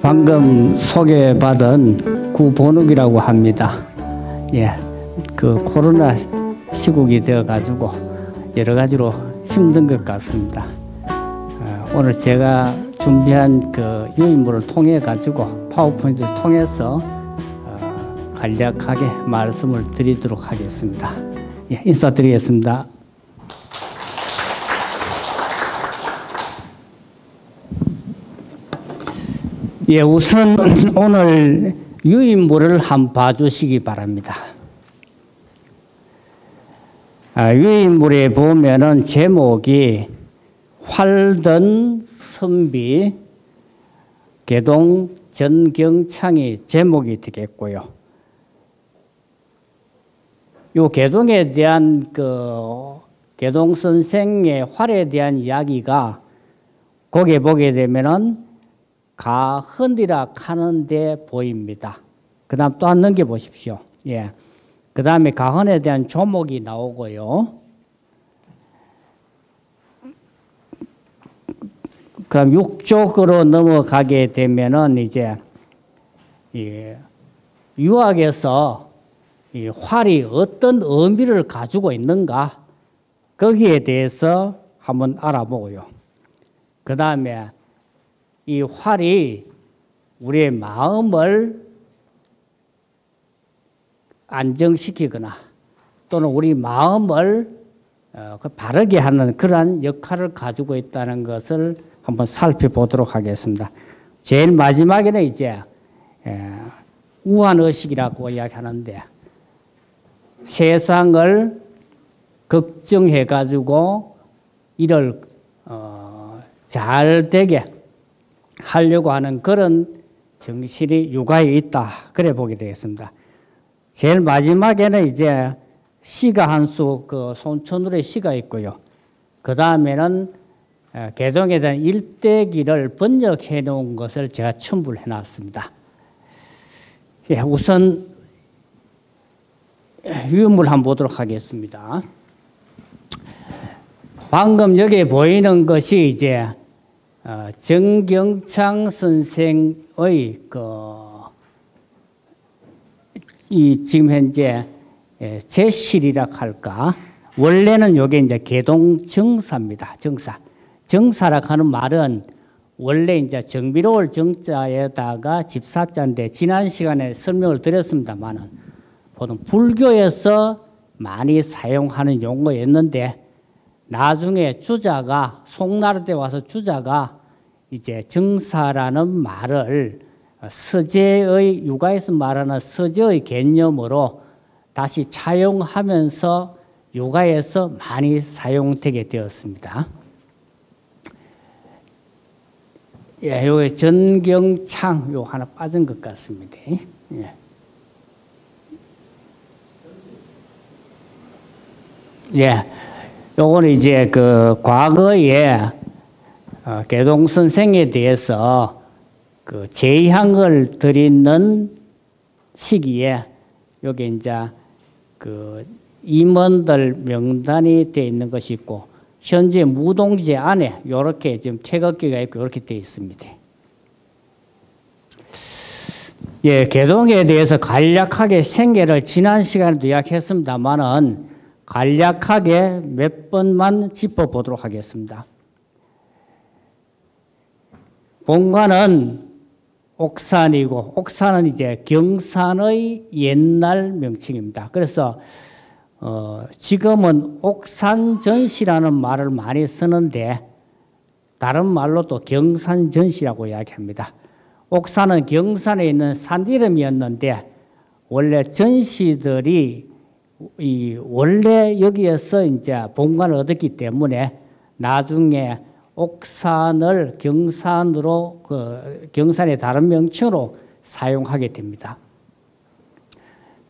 방금 소개받은 구본욱이라고 합니다. 예, 그 코로나 시국이 되어가지고 여러 가지로 힘든 것 같습니다. 오늘 제가 준비한 그 유인물을 통해 가지고 파워포인트를 통해서 간략하게 말씀을 드리도록 하겠습니다. 예, 인사드리겠습니다. 예, 우선 오늘 유인물을 한번 봐주시기 바랍니다. 유인물에 보면은 제목이 활던 선비 개동 전경창이 제목이 되겠고요. 요 개동에 대한 개동 선생의 활에 대한 이야기가 거기에 보게 되면은 가헌이라 하는데 보입니다. 그 다음 또 한 넘겨보십시오. 예. 그 다음에 가헌에 대한 조목이 나오고요. 그럼 6쪽으로 넘어가게 되면은 이제 유학에서 이 활이 어떤 의미를 가지고 있는가 거기에 대해서 한번 알아보고요. 그 다음에 이 활이 우리의 마음을 안정시키거나 또는 우리 마음을 바르게 하는 그러한 역할을 가지고 있다는 것을 한번 살펴보도록 하겠습니다. 제일 마지막에는 이제 우환의식이라고 이야기하는데 세상을 걱정해 가지고 이를 잘 되게 하려고 하는 그런 정신이 육아에 있다. 그래 보게 되겠습니다. 제일 마지막에는 이제 시가 한 수, 손천울의 시가 있고요. 그 다음에는 개동에 대한 일대기를 번역해 놓은 것을 제가 첨부를 해 놨습니다. 예, 우선 유인물 한번 보도록 하겠습니다. 방금 여기 보이는 것이 이제 전경창 선생의 지금 현재 제실이라 할까? 원래는 요게 이제 개동 정사입니다. 정사. 정사라 하는 말은 원래 이제 정비로울 정자에다가 집사자인데 지난 시간에 설명을 드렸습니다만은 보통 불교에서 많이 사용하는 용어였는데 나중에 주자가 송나라 때 와서 주자가 이제 정사라는 말을 서재의 육아에서 말하는 서재의 개념으로 다시 차용하면서 육아에서 많이 사용되게 되었습니다. 예, 요게 전경창 요 하나 빠진 것 같습니다. 예. 예. 요거는 이제 과거에 개동 선생에 대해서 제향을 드리는 시기에 여기 이제 임원들 명단이 되어 있는 것이 있고 현재 무동제 안에 이렇게 지금 태극기가 있고 이렇게 되어 있습니다. 예, 개동에 대해서 간략하게 생애를 지난 시간에도 이야기했습니다만은 간략하게 몇 번만 짚어보도록 하겠습니다. 본관은 옥산이고 옥산은 이제 경산의 옛날 명칭입니다. 그래서 지금은 옥산전시라는 말을 많이 쓰는데 다른 말로 또 경산전시라고 이야기합니다. 옥산은 경산에 있는 산 이름이었는데 원래 전시들이 원래 여기에서 이제 본관을 얻었기 때문에 나중에 옥산을 경산으로 경산의 다른 명칭으로 사용하게 됩니다.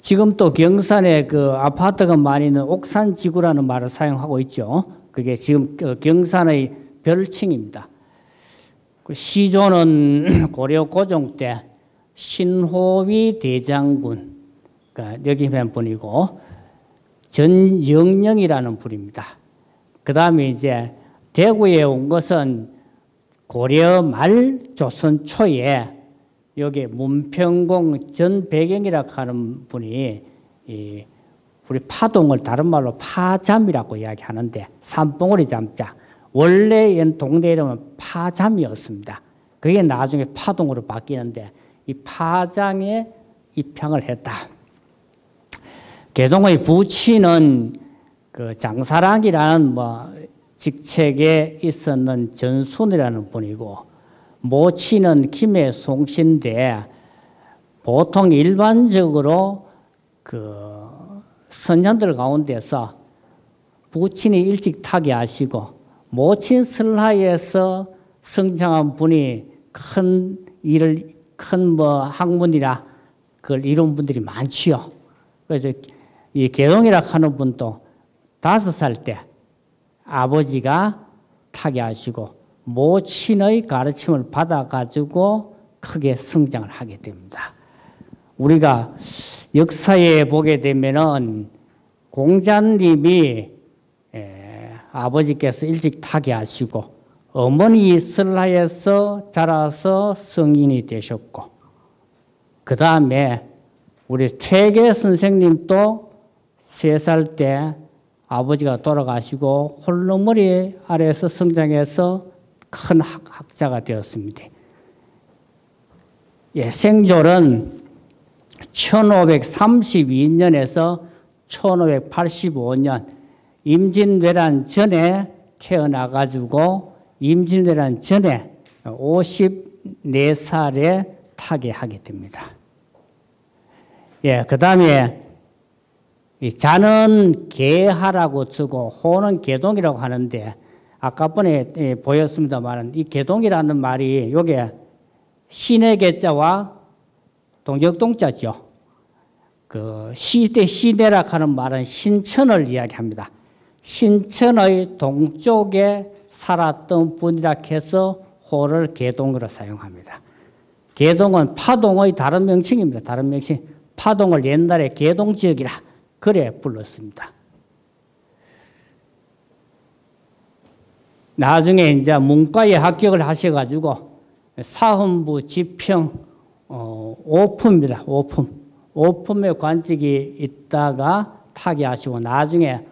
지금 또 경산에 아파트가 많이 있는 옥산지구라는 말을 사용하고 있죠. 그게 지금 경산의 별칭입니다. 시조는 고려 고종 때 신호위 대장군, 여기 한 분이고 전영령이라는 분입니다. 그 다음에 이제 대구에 온 것은 고려 말 조선 초에 여기 문평공 전배경이라 하는 분이 우리 파동을 다른 말로 파잠이라고 이야기하는데 산봉우리 잠자. 원래 동네 이름은 파잠이었습니다. 그게 나중에 파동으로 바뀌는데 이 파장에 입향을 했다. 계동의 부친은 그 장사랑이라는 직책에 있었는 전순이라는 분이고 모친은 김해송씨인데 보통 일반적으로 그 선현들 가운데서 부친이 일찍 타계하시고 모친 설하에서 성장한 분이 큰 학문이라 그걸 이룬 분들이 많지요. 그래서 이 계동이라 하는 분도 5살 때 아버지가 타계하시고 모친의 가르침을 받아가지고 크게 성장을 하게 됩니다. 우리가 역사에 보게 되면은 공자님이 아버지께서 일찍 타계하시고 어머니 설하에서 자라서 성인이 되셨고 그 다음에 우리 퇴계 선생님도 3살 때 아버지가 돌아가시고 홀로머리 아래에서 성장해서 큰 학자가 되었습니다. 생졸은 1532년에서 1585년 임진왜란 전에 태어나가지고 임진왜란 전에 54살에 타계하게 됩니다. 그 다음에 자는 계하라고 쓰고 호는 계동이라고 하는데 아까 번에 보였습니다만 이 계동이라는 말이 요게 신의 계자와 동적동자죠. 그 시대라 하는 말은 신천을 이야기합니다. 신천의 동쪽에 살았던 분이라 해서 호를 계동으로 사용합니다. 계동은 파동의 다른 명칭입니다. 다른 명칭. 파동을 옛날에 계동지역이라 그래 불렀습니다. 나중에 이제 문과에 합격을 하셔가지고 사헌부 지평 오품입니다. 오품에 관직이 있다가 타계하시고 나중에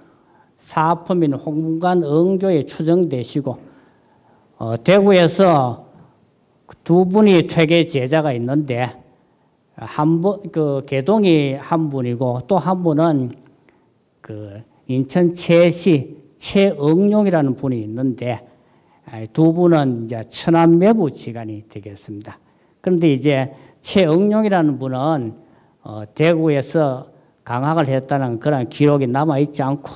사품인 홍문관 응교에 추정되시고 대구에서 2분이 퇴계 제자가 있는데 그 계동이 한 분이고 또 한 분은 그 인천 채시 최응용이라는 분이 있는데 2분은 이제 천안매부 지간이 되겠습니다. 그런데 이제 최응용이라는 분은 대구에서 강학을 했다는 그런 기록이 남아있지 않고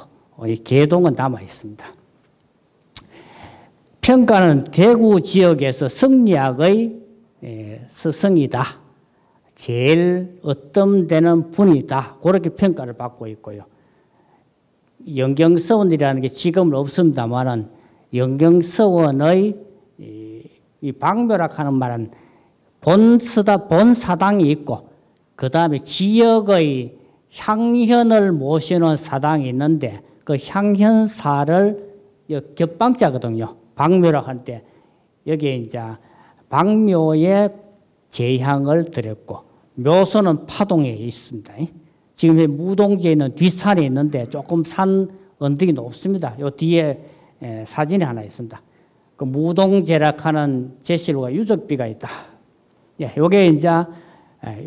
계동은 남아있습니다. 평가는 대구 지역에서 성리학의 스승이다. 제일 어뜸되는 분이다. 그렇게 평가를 받고 있고요. 영경서원이라는 게 지금은 없습니다만은 영경서원의 이 박묘락하는 말은 본 사당이 있고 그 다음에 지역의 향현을 모시는 사당이 있는데 그 향현사를 겹방자거든요. 박묘락 할 때 여기에 이제 박묘의 제향을 드렸고 묘소는 파동에 있습니다. 지금 무동지에 있는 뒷산에 있는데 조금 산 언덕이 높습니다. 요 뒤에 사진이 하나 있습니다. 그 무동제락하는 제실과 유적비가 있다. 요게 이제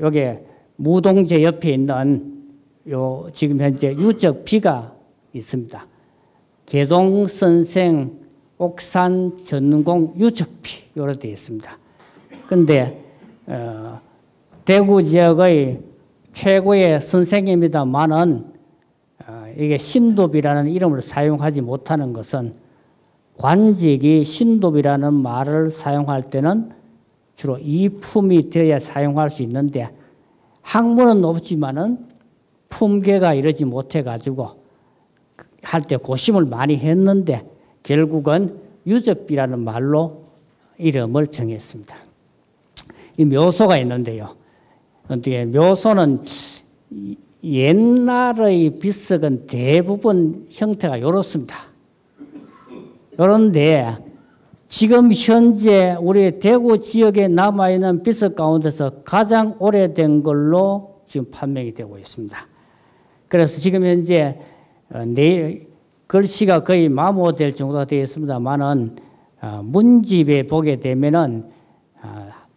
요게 무동제 옆에 있는 요 지금 현재 유적비가 있습니다. 계동 선생 옥산 전공 유적비 요로 되어 있습니다. 근데 대구 지역의 최고의 선생입니다만은 이게 신도비라는 이름을 사용하지 못하는 것은 관직이 신도비라는 말을 사용할 때는 주로 이품이 되어야 사용할 수 있는데 학문은 높지만은 품계가 이르지 못해가지고 할 때 고심을 많이 했는데 결국은 유적비라는 말로 이름을 정했습니다. 이 묘소가 있는데요. 어떻게 묘소는 옛날의 비석은 대부분 형태가 이렇습니다. 그런데 지금 현재 우리 대구 지역에 남아있는 비석 가운데서 가장 오래된 걸로 지금 판명이 되고 있습니다. 그래서 지금 현재 글씨가 거의 마모될 정도가 되어 있습니다만은 문집에 보게 되면은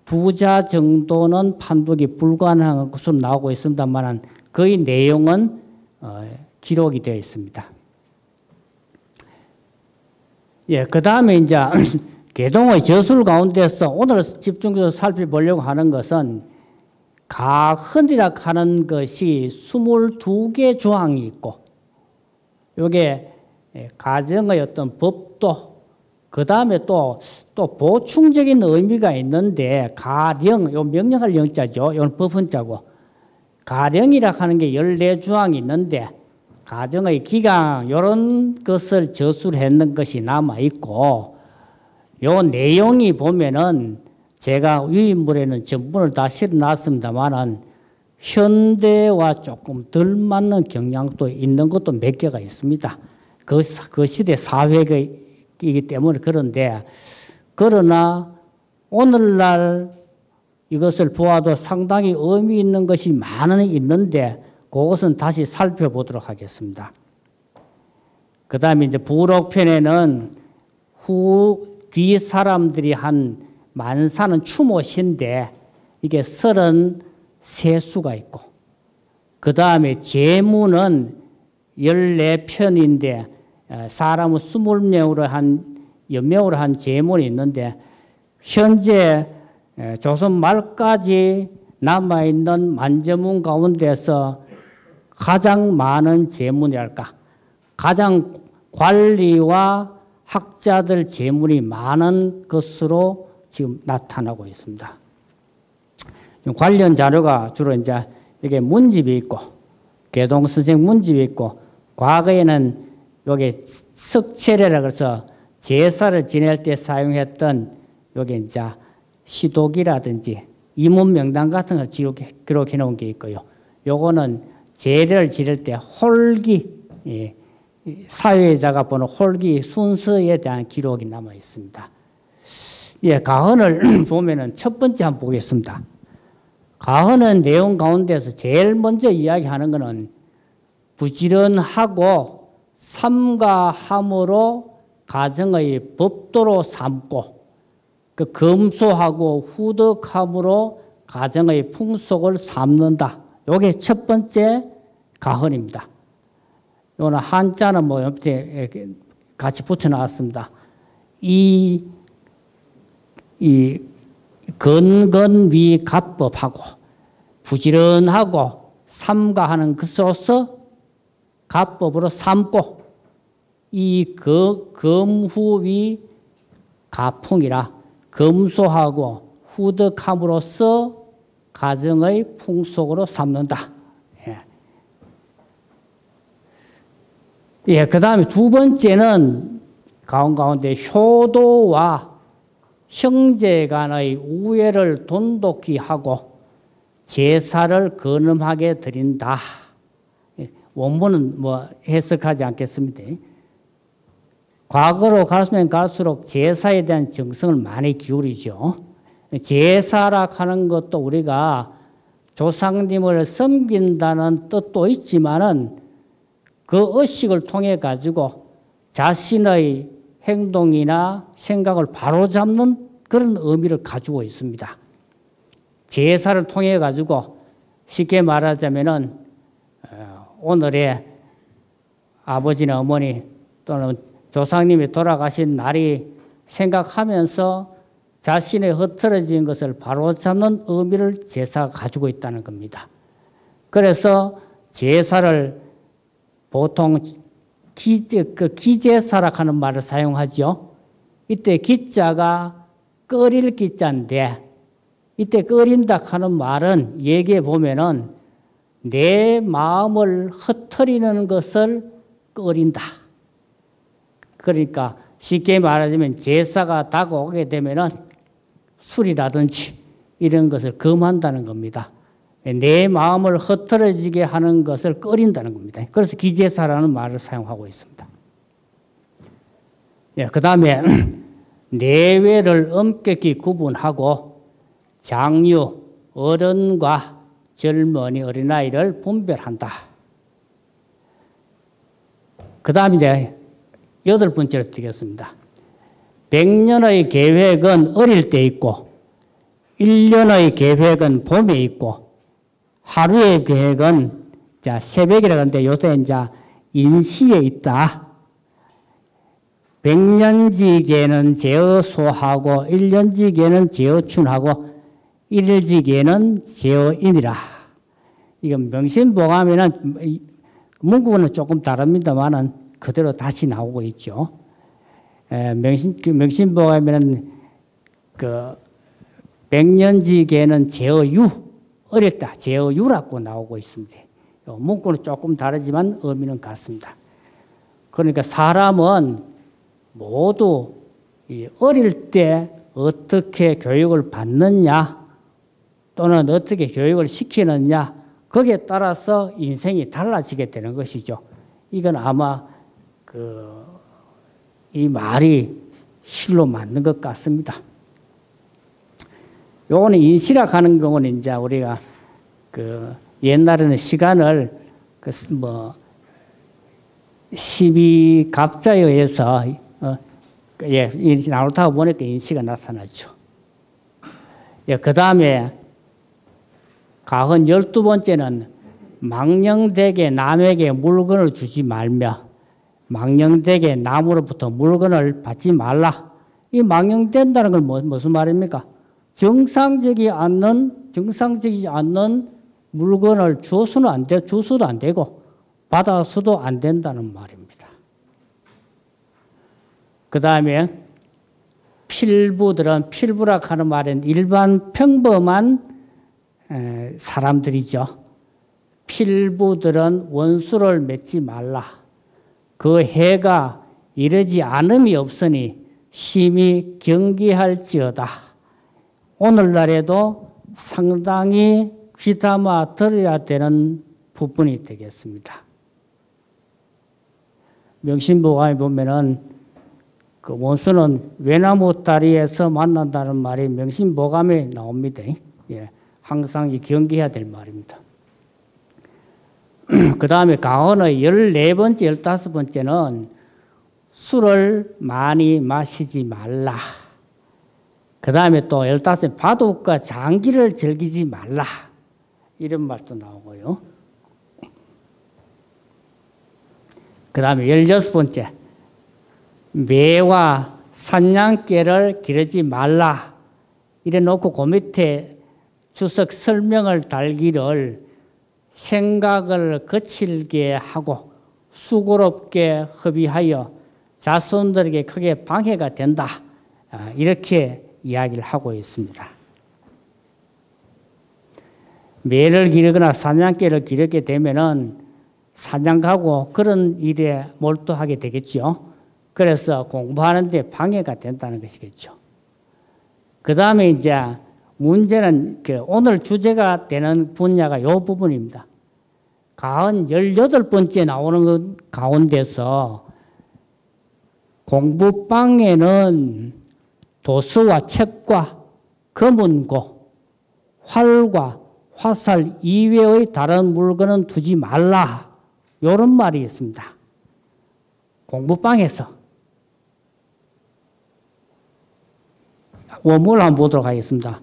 2자 정도는 판독이 불가능한 것으로 나오고 있습니다만은 거의 내용은 기록이 되어 있습니다. 예, 그 다음에 이제 개동의 저술 가운데서 오늘 집중적으로 살펴보려고 하는 것은 가헌이라 하는 것이 22개 조항이 있고, 요게 가정의 어떤 법도, 그 다음에 또 보충적인 의미가 있는데, 가령, 요 명령할 영자죠. 이건 법헌자고, 가령이라 하는 게 14조항이 있는데, 가정의 기강, 이런 것을 저술했는 것이 남아있고, 요 내용이 보면은 제가 위인물에는 전문을 다 실어놨습니다만은 현대와 조금 덜 맞는 경향도 있는 것도 몇 개가 있습니다. 그 시대 사회이기 때문에 그런데, 그러나 오늘날 이것을 보아도 상당히 의미 있는 것이 많이 있는데 그것은 다시 살펴보도록 하겠습니다. 그 다음에 이제 부록편에는 뒤 사람들이 한 만사는 추모시인데 이게 33수가 있고, 그 다음에 제문은 14편인데 사람은 20명으로 연명으로 한 제문이 있는데, 현재 조선 말까지 남아있는 만제문 가운데서 가장 많은 제문이랄까, 가장 관리와 학자들 제문이 많은 것으로 지금 나타나고 있습니다. 관련 자료가 주로 이제 이게 문집이 있고, 개동 선생 문집이 있고, 과거에는 여기 석체례라 그래서 제사를 지낼 때 사용했던 여기 이제 시독이라든지 임원 명단 같은 걸 기록해 놓은 게 있고요. 요거는 제를 지낼 때 홀기, 사회자가 보는 홀기 순서에 대한 기록이 남아 있습니다. 예, 가헌을 보면은 첫 번째 한번 보겠습니다. 가헌은 내용 가운데서 제일 먼저 이야기하는 것은 부지런하고 삼가함으로 가정의 법도로 삼고, 그 검소하고 후덕함으로 가정의 풍속을 삼는다. 요게 첫 번째 가헌입니다. 요는 한자는 뭐 옆에 같이 붙여 나왔습니다. 이 건건위갑법하고 부지런하고 삼가하는 것으로서 갑법으로 삼고, 이 검후위 가풍이라 검소하고 후덕함으로써 가정의 풍속으로 삼는다. 예, 그 다음에 두 번째는 가운데 효도와 형제 간의 우애를 돈독히 하고 제사를 근엄하게 드린다. 원문은 뭐 해석하지 않겠습니다. 과거로 가면 갈수록 제사에 대한 정성을 많이 기울이죠. 제사라 하는 것도 우리가 조상님을 섬긴다는 뜻도 있지만은 그 의식을 통해 가지고 자신의 행동이나 생각을 바로잡는 그런 의미를 가지고 있습니다. 제사를 통해 가지고 쉽게 말하자면은 오늘의 아버지나 어머니 또는 조상님이 돌아가신 날이 생각하면서 자신의 흐트러진 것을 바로잡는 의미를 제사가 가지고 있다는 겁니다. 그래서 제사를 보통 기제사라 하는 말을 사용하죠. 이때 기자가 끓일 기자인데, 이때 끓인다 하는 말은 얘기해 보면은 내 마음을 흩트리는 것을 끓인다. 그러니까 쉽게 말하자면 제사가 다가오게 되면은 술이라든지 이런 것을 금한다는 겁니다. 내 마음을 흐트러지게 하는 것을 끓인다는 겁니다. 그래서 기제사라는 말을 사용하고 있습니다. 예, 그 다음에 내외를 엄격히 구분하고 장유, 어른과 젊은이, 어린아이를 분별한다. 그 다음 이제 8번째로 드리겠습니다. 100년의 계획은 어릴 때 있고 1년의 계획은 봄에 있고 하루의 계획은 새벽이라고 하는데 요새 이제 인시에 있다. 100년지계는 제어소하고 1년지계는 제어춘하고 1일지계는 제어인이라. 이건 명심보감에는 문구는 조금 다릅니다만은 그대로 다시 나오고 있죠. 명심보감에는 그 100년지계는 제어유, 어렸다, 제어유라고 나오고 있습니다. 문구는 조금 다르지만 의미는 같습니다. 그러니까 사람은 모두 어릴 때 어떻게 교육을 받느냐 또는 어떻게 교육을 시키느냐 거기에 따라서 인생이 달라지게 되는 것이죠. 이건 아마 이 말이 실로 맞는 것 같습니다. 요거는 인시락 하는 경우는 이제 우리가 옛날에는 시간을 12갑자에 의해서 나누다 보니까 인시가 나타나죠. 그 다음에 가흔 12번째는 망령되게 남에게 물건을 주지 말며 망령되게 남으로부터 물건을 받지 말라. 이 망령된다는 건 무슨 말입니까? 정상적이지 않는 물건을 주어서는 안 돼, 주서도 안 되고 받아서도 안 된다는 말입니다. 그 다음에 필부라 하는 말은 일반 평범한 사람들이죠. 필부들은 원수를 맺지 말라. 그 해가 이르지 않음이 없으니 심히 경계할지어다. 오늘날에도 상당히 귀담아 들어야 되는 부분이 되겠습니다. 명심보감에 보면은 그 원수는 외나무 다리에서 만난다는 말이 명심보감에 나옵니다. 항상 경계해야 될 말입니다. 그 다음에 가언의 14번째, 15번째는 술을 많이 마시지 말라. 그 다음에 또 15번째, 바둑과 장기를 즐기지 말라. 이런 말도 나오고요. 그 다음에 16번째, 매와 산양깨를 기르지 말라. 이래 놓고 그 밑에 주석 설명을 달기를 생각을 거칠게 하고 수고롭게 허비하여 자손들에게 크게 방해가 된다. 이렇게 이야기를 하고 있습니다. 매를 기르거나 사냥개를 기르게 되면은 사냥 가고 그런 일에 몰두하게 되겠죠. 그래서 공부하는 데 방해가 된다는 것이겠죠. 그 다음에 이제 문제는 오늘 주제가 되는 분야가 이 부분입니다. 가언 18번째 나오는 것 가운데서 공부방에는 도서와 책과 검은고, 활과 화살 이외의 다른 물건은 두지 말라. 이런 말이 있습니다. 공부방에서. 원문을 한번 보도록 하겠습니다.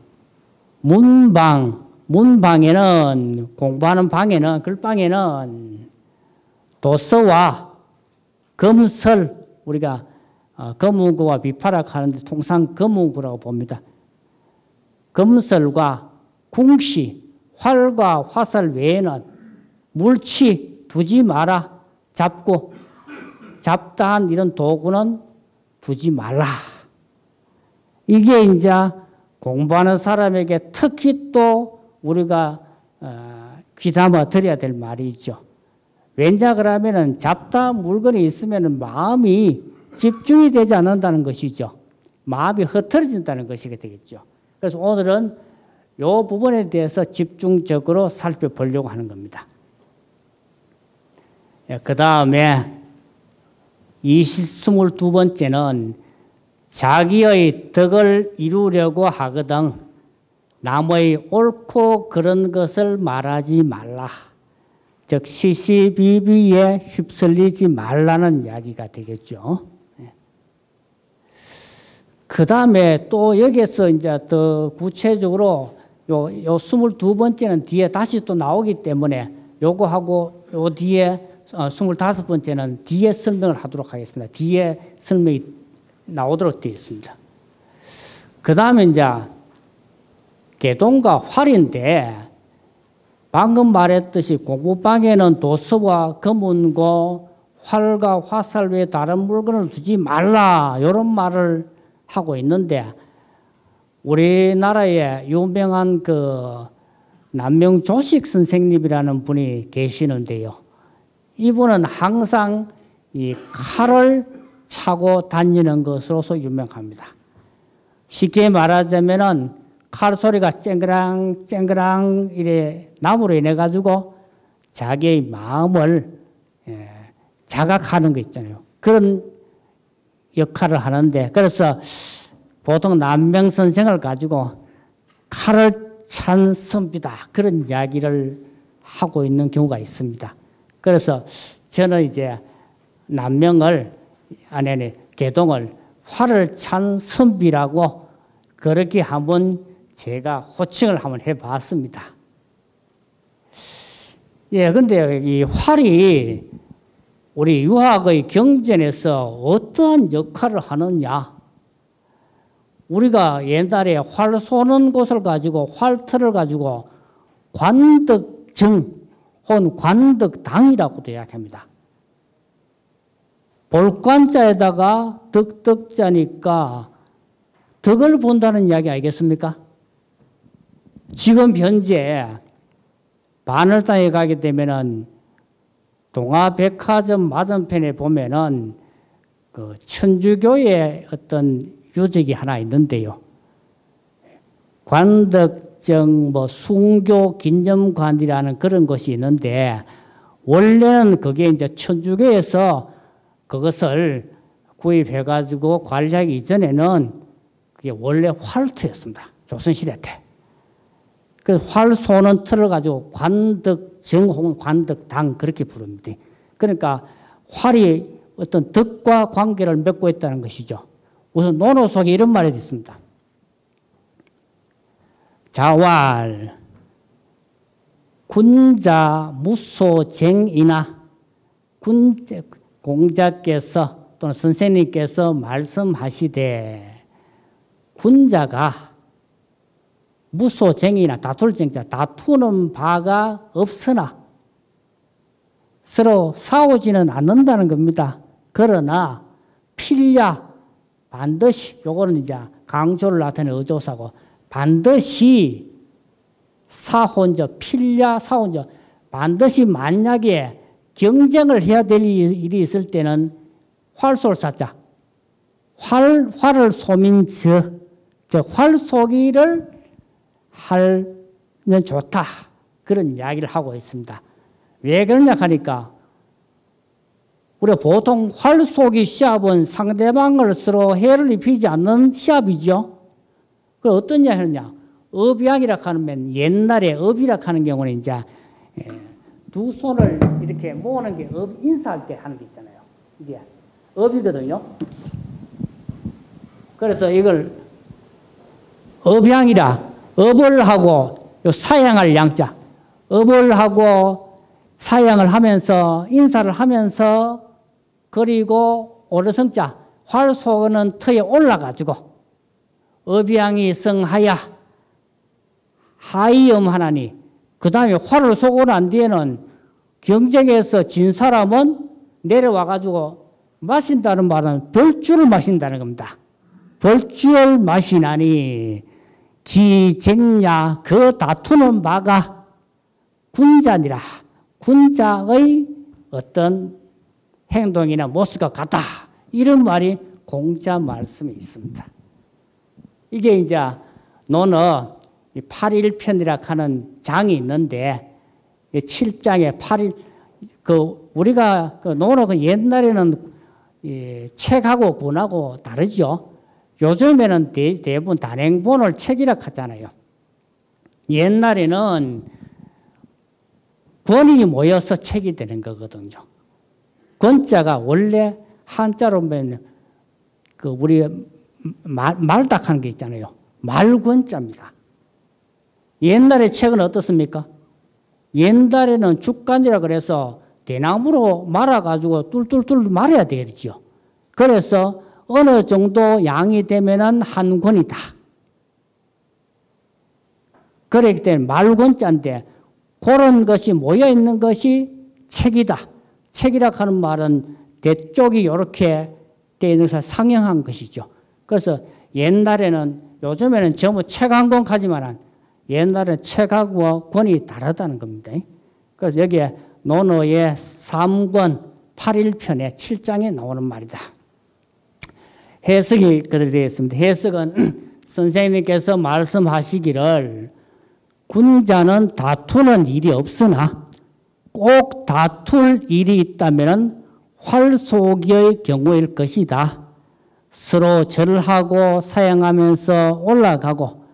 문방에는 공부하는 방에는 글방에는 도서와 검설 우리가 검은고와 비파락 하는데 통상 검은고라고 봅니다. 검설과 궁시, 활과 화살 외에는 물치 두지 마라. 잡고 잡다한 이런 도구는 두지 말라. 이게 이제 공부하는 사람에게 특히 또 우리가 귀담아 들어야 될 말이 있죠. 왜냐 그러면은 잡다 물건이 있으면은 마음이 집중이 되지 않는다는 것이죠. 마음이 흩어진다는 것이 되겠죠. 그래서 오늘은 이 부분에 대해서 집중적으로 살펴보려고 하는 겁니다. 그 다음에 22번째는 자기의 덕을 이루려고 하거든 남의 옳고 그런 것을 말하지 말라. 즉 시시비비에 휩쓸리지 말라는 이야기가 되겠죠. 그 다음에 또 여기에서 이제 더 구체적으로 요 22번째는 뒤에 다시 또 나오기 때문에 요거 하고 요 뒤에 25번째는 뒤에 설명을 하도록 하겠습니다. 뒤에 설명이 나오도록 되어 있습니다. 그 다음에 이제 개동과 활인데 방금 말했듯이 공부방에는 도서와 검은고 활과 화살 외에 다른 물건을 두지 말라 이런 말을 하고 있는데 우리나라에 유명한 그 남명조식 선생님이라는 분이 계시는데요. 이분은 항상 이 칼을 차고 다니는 것으로서 유명합니다. 쉽게 말하자면은 칼 소리가 쨍그랑 쨍그랑 이래 나무로 인해 가지고 자기의 마음을 자각하는 거 있잖아요. 그런 역할을 하는데 그래서 보통 남명 선생을 가지고 칼을 찬 선비다 그런 이야기를 하고 있는 경우가 있습니다. 그래서 저는 이제 남명을 아니 개동을 활을 찬 선비라고 그렇게 한번 제가 호칭을 한번 해봤습니다. 예, 근데 이 활이 우리 유학의 경전에서 어떠한 역할을 하느냐? 우리가 옛날에 활 쏘는 곳을 가지고 활터를 가지고 관덕정 혹은 관덕당이라고도 이야기합니다. 볼관자에다가 덕덕자니까 덕을 본다는 이야기 아니겠습니까? 지금 현재 바늘당에 가게 되면은 동화백화점 맞은편에 보면은 그 천주교의 어떤 유적이 하나 있는데요. 관덕정 뭐 숭교 긴념관이라는 그런 것이 있는데 원래는 그게 이제 천주교에서 그것을 구입해가지고 관리하기 이전에는 그게 원래 활터였습니다. 조선시대 때. 그래서 활 쏘는 틀을 가지고 관덕정 혹은 관덕당 그렇게 부릅니다. 그러니까 활이 어떤 덕과 관계를 맺고 있다는 것이죠. 우선 논어 속에 이런 말이 있습니다. 자활 군자 무소쟁이나 공자께서 또는 선생님께서 말씀하시되 군자가 무소쟁이나 다툴 쟁자 다투는 바가 없으나 서로 싸우지는 않는다는 겁니다. 그러나 필야 반드시 요거는 이제 강조를 나타내는 어조사고 반드시 사혼저 필야 사혼저 반드시 만약에 경쟁을 해야 될 일이 있을 때는 활쏘를 쐈자 활을 쏘면 즉 활 쏘기를 하면 좋다. 그런 이야기를 하고 있습니다. 왜 그러냐 하니까 우리가 보통 활 쏘기 시합은 상대방을 서로 해를 입히지 않는 시합이죠. 그 어떤 이야기를 하느냐. 업양이라 하면 옛날에 업이라 하는 경우는 이제 두 손을 이렇게 모으는 게 업 인사할 때 하는 게 있잖아요. 이게 업이거든요. 그래서 이걸 업양이라 업을 하고 사양할 양자 업을 하고 사양을 하면서 인사를 하면서 그리고 오르성자 활 쏘는 터에 올라가지고 업양이 성하야 하이엄 하나니 그 다음에 활을 쏘고 난 뒤에는 경쟁에서 진 사람은 내려와가지고 마신다는 말은 벌주를 마신다는 겁니다. 벌주를 마시나니 기쟁야 그 다투는 바가 군자니라. 군자의 어떤 행동이나 모습과 같다. 이런 말이 공자 말씀에 있습니다. 이게 이제 논어 8일편이라 하는 장이 있는데 7장에 8일 우리가 논어 옛날에는 책하고 군하고 다르죠. 요즘에는 대부분 단행본을 책이라 하잖아요. 옛날에는 권이 모여서 책이 되는 거거든요. 권자가 원래 한자로 보면 우리 말닭하는 게 있잖아요. 말권자입니다. 옛날에 책은 어떻습니까? 옛날에는 죽간이라 그래서 대나무로 말아가지고 뚫뚫뚫 말아야 되겠죠. 그래서 어느 정도 양이 되면은 한 권이다. 그렇기 때문에 말권자인데 그런 것이 모여있는 것이 책이다. 책이라 하는 말은 대쪽이 이렇게 되어 있는 것을 상형한 것이죠. 그래서 옛날에는, 요즘에는 전부 책 한 권 가지만 옛날에는 책하고 권이 다르다는 겁니다. 그래서 여기에 논어의 3권 8일편에 7장에 나오는 말이다. 해석이 그대로 되어 있습니다. 해석은 선생님께서 말씀하시기를 군자는 다투는 일이 없으나 꼭 다툴 일이 있다면 활쏘기의 경우일 것이다. 서로 절을 하고 사양하면서 올라가고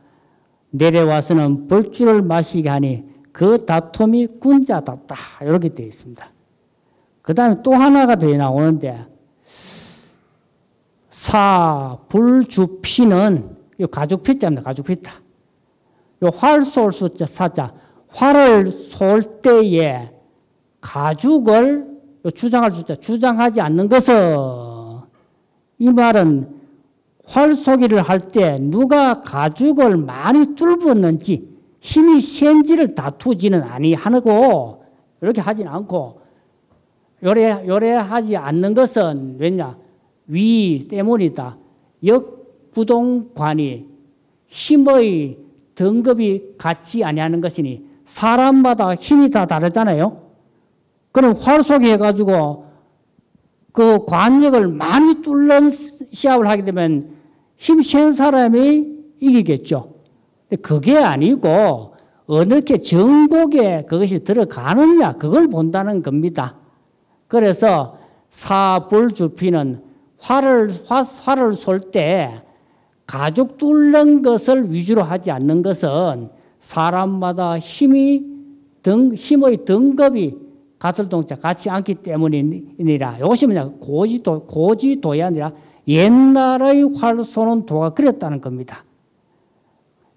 내려와서는 벌주를 마시게 하니 그 다툼이 군자답다. 이렇게 되어 있습니다. 그 다음에 또 하나가 더 나오는데 사불주피는 가죽피자입니다. 가죽피자. 활 쏠 숫자 사자. 활을 쏠 때에 가죽을 주장할 숫자 주장하지 않는 것은 이 말은 활쏘기를 할 때 누가 가죽을 많이 뚫었는지 힘이 센지를 다투지는 아니하고 이렇게 하진 않고 요래하지 않는 것은 왜냐? 위 때문이다. 역부동관이 힘의 등급이 같지 아니하는 것이니 사람마다 힘이 다 다르잖아요. 그럼 활쏘기 해가지고 그 관역을 많이 뚫는 시합을 하게 되면 힘 센 사람이 이기겠죠. 그게 아니고 어떻게 정곡에 그것이 들어가느냐 그걸 본다는 겁니다. 그래서 사불주피는 활을 쏠 때 가죽 뚫는 것을 위주로 하지 않는 것은 사람마다 힘의 등급이 같을 동자 같지 않기 때문이니라. 이것이 뭐냐? 고지도이 아니라 옛날의 활 쏘는 도가 그랬다는 겁니다.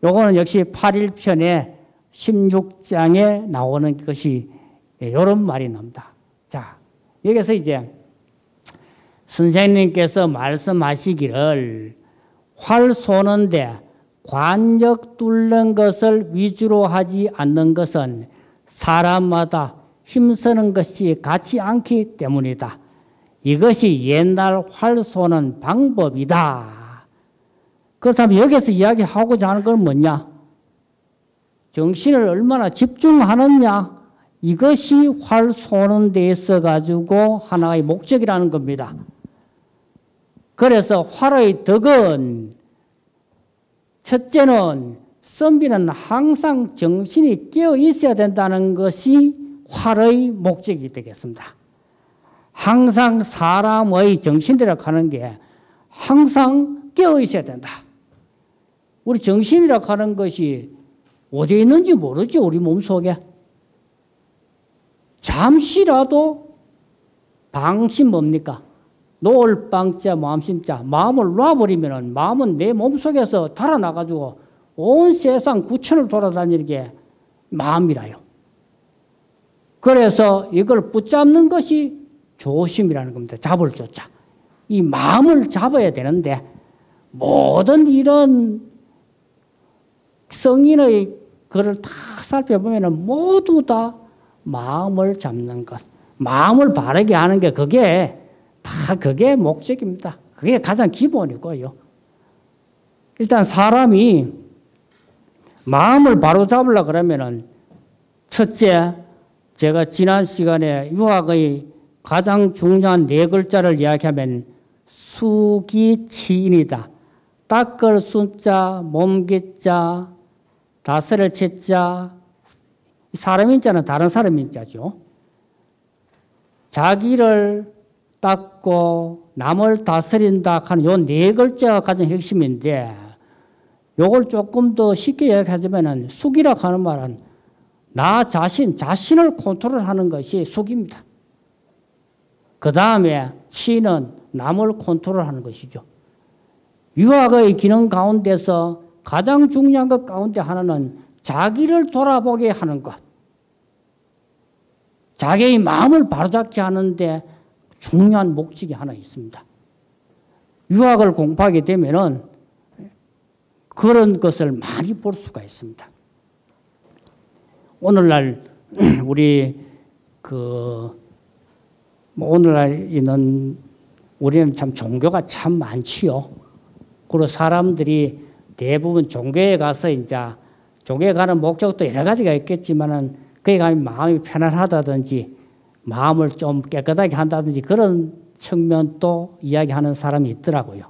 요거는 역시 8일편에 16장에 나오는 것이 이런 말이 나옵니다. 자, 여기서 이제 선생님께서 말씀하시기를 활 쏘는데 관역 뚫는 것을 위주로 하지 않는 것은 사람마다 힘쓰는 것이 같지 않기 때문이다. 이것이 옛날 활 쏘는 방법이다. 그렇다면 여기서 이야기하고자 하는 건 뭐냐? 정신을 얼마나 집중하느냐? 이것이 활 쏘는 데 있어 가지고 하나의 목적이라는 겁니다. 그래서 활의 덕은 첫째는 선비는 항상 정신이 깨어 있어야 된다는 것이 활의 목적이 되겠습니다. 항상 사람의 정신이라고 하는 게 항상 깨어 있어야 된다. 우리 정신이라고 하는 것이 어디에 있는지 모르죠. 우리 몸속에. 잠시라도 방심 뭡니까? 놓을 방자 마음심자. 마음을 놔버리면 마음은 내 몸속에서 달아나가지고 온 세상 구천을 돌아다니는 게 마음이라요. 그래서 이걸 붙잡는 것이 조심이라는 겁니다. 잡을 조자. 이 마음을 잡아야 되는데 모든 이런 성인의 글을 다 살펴보면 모두 다 마음을 잡는 것. 마음을 바르게 하는 게 그게 목적입니다. 그게 가장 기본이고요. 일단 사람이 마음을 바로 잡으려고 그러면은 첫째, 제가 지난 시간에 유학의 가장 중요한 4글자를 이야기하면 수기치인이다. 닦을 수자, 몸기자, 다스릴 치자, 사람인자는 다른 사람인자죠. 자기를 닦고 남을 다스린다 하는 요 네 글자가 가장 핵심인데 요걸 조금 더 쉽게 이야기하자면 숙이라고 하는 말은 나 자신을 컨트롤하는 것이 숙입니다. 그 다음에 치는 남을 컨트롤하는 것이죠. 유학의 기능 가운데서 가장 중요한 것 가운데 하나는 자기를 돌아보게 하는 것. 자기의 마음을 바로잡게 하는데 중요한 목적이 하나 있습니다. 유학을 공부하게 되면은 그런 것을 많이 볼 수가 있습니다. 오늘날 우리 오늘날 있는 우리는 참 종교가 참 많지요. 그리고 사람들이 대부분 종교에 가서 이제 종교에 가는 목적도 여러 가지가 있겠지만은 거기 가면 마음이 편안하다든지 마음을 좀 깨끗하게 한다든지 그런 측면도 이야기하는 사람이 있더라고요.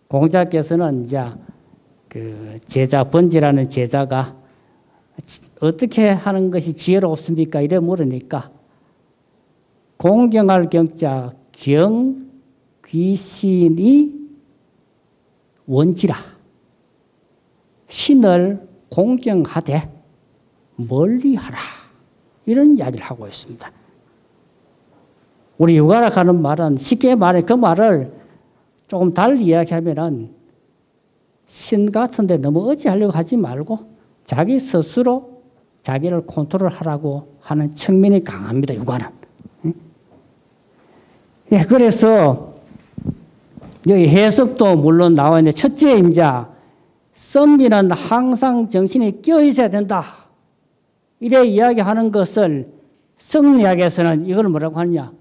공자께서는 이제 그 제자 번지라는 제자가 어떻게 하는 것이 지혜롭습니까? 이래 물으니까 공경할 경자 경 귀신이 원지라 신을 공경하되 멀리하라 이런 이야기를 하고 있습니다. 우리 유가라 하는 말은 쉽게 말해 그 말을 조금 달리 이야기하면은 신 같은데 너무 의지하려고 하지 말고 자기 스스로 자기를 컨트롤하라고 하는 측면이 강합니다. 유가는. 예, 그래서 여기 해석도 물론 나와 있는데 첫째 인자 선비는 항상 정신이 끼어 있어야 된다. 이래 이야기하는 것을 성리학에서는 이걸 뭐라고 하느냐?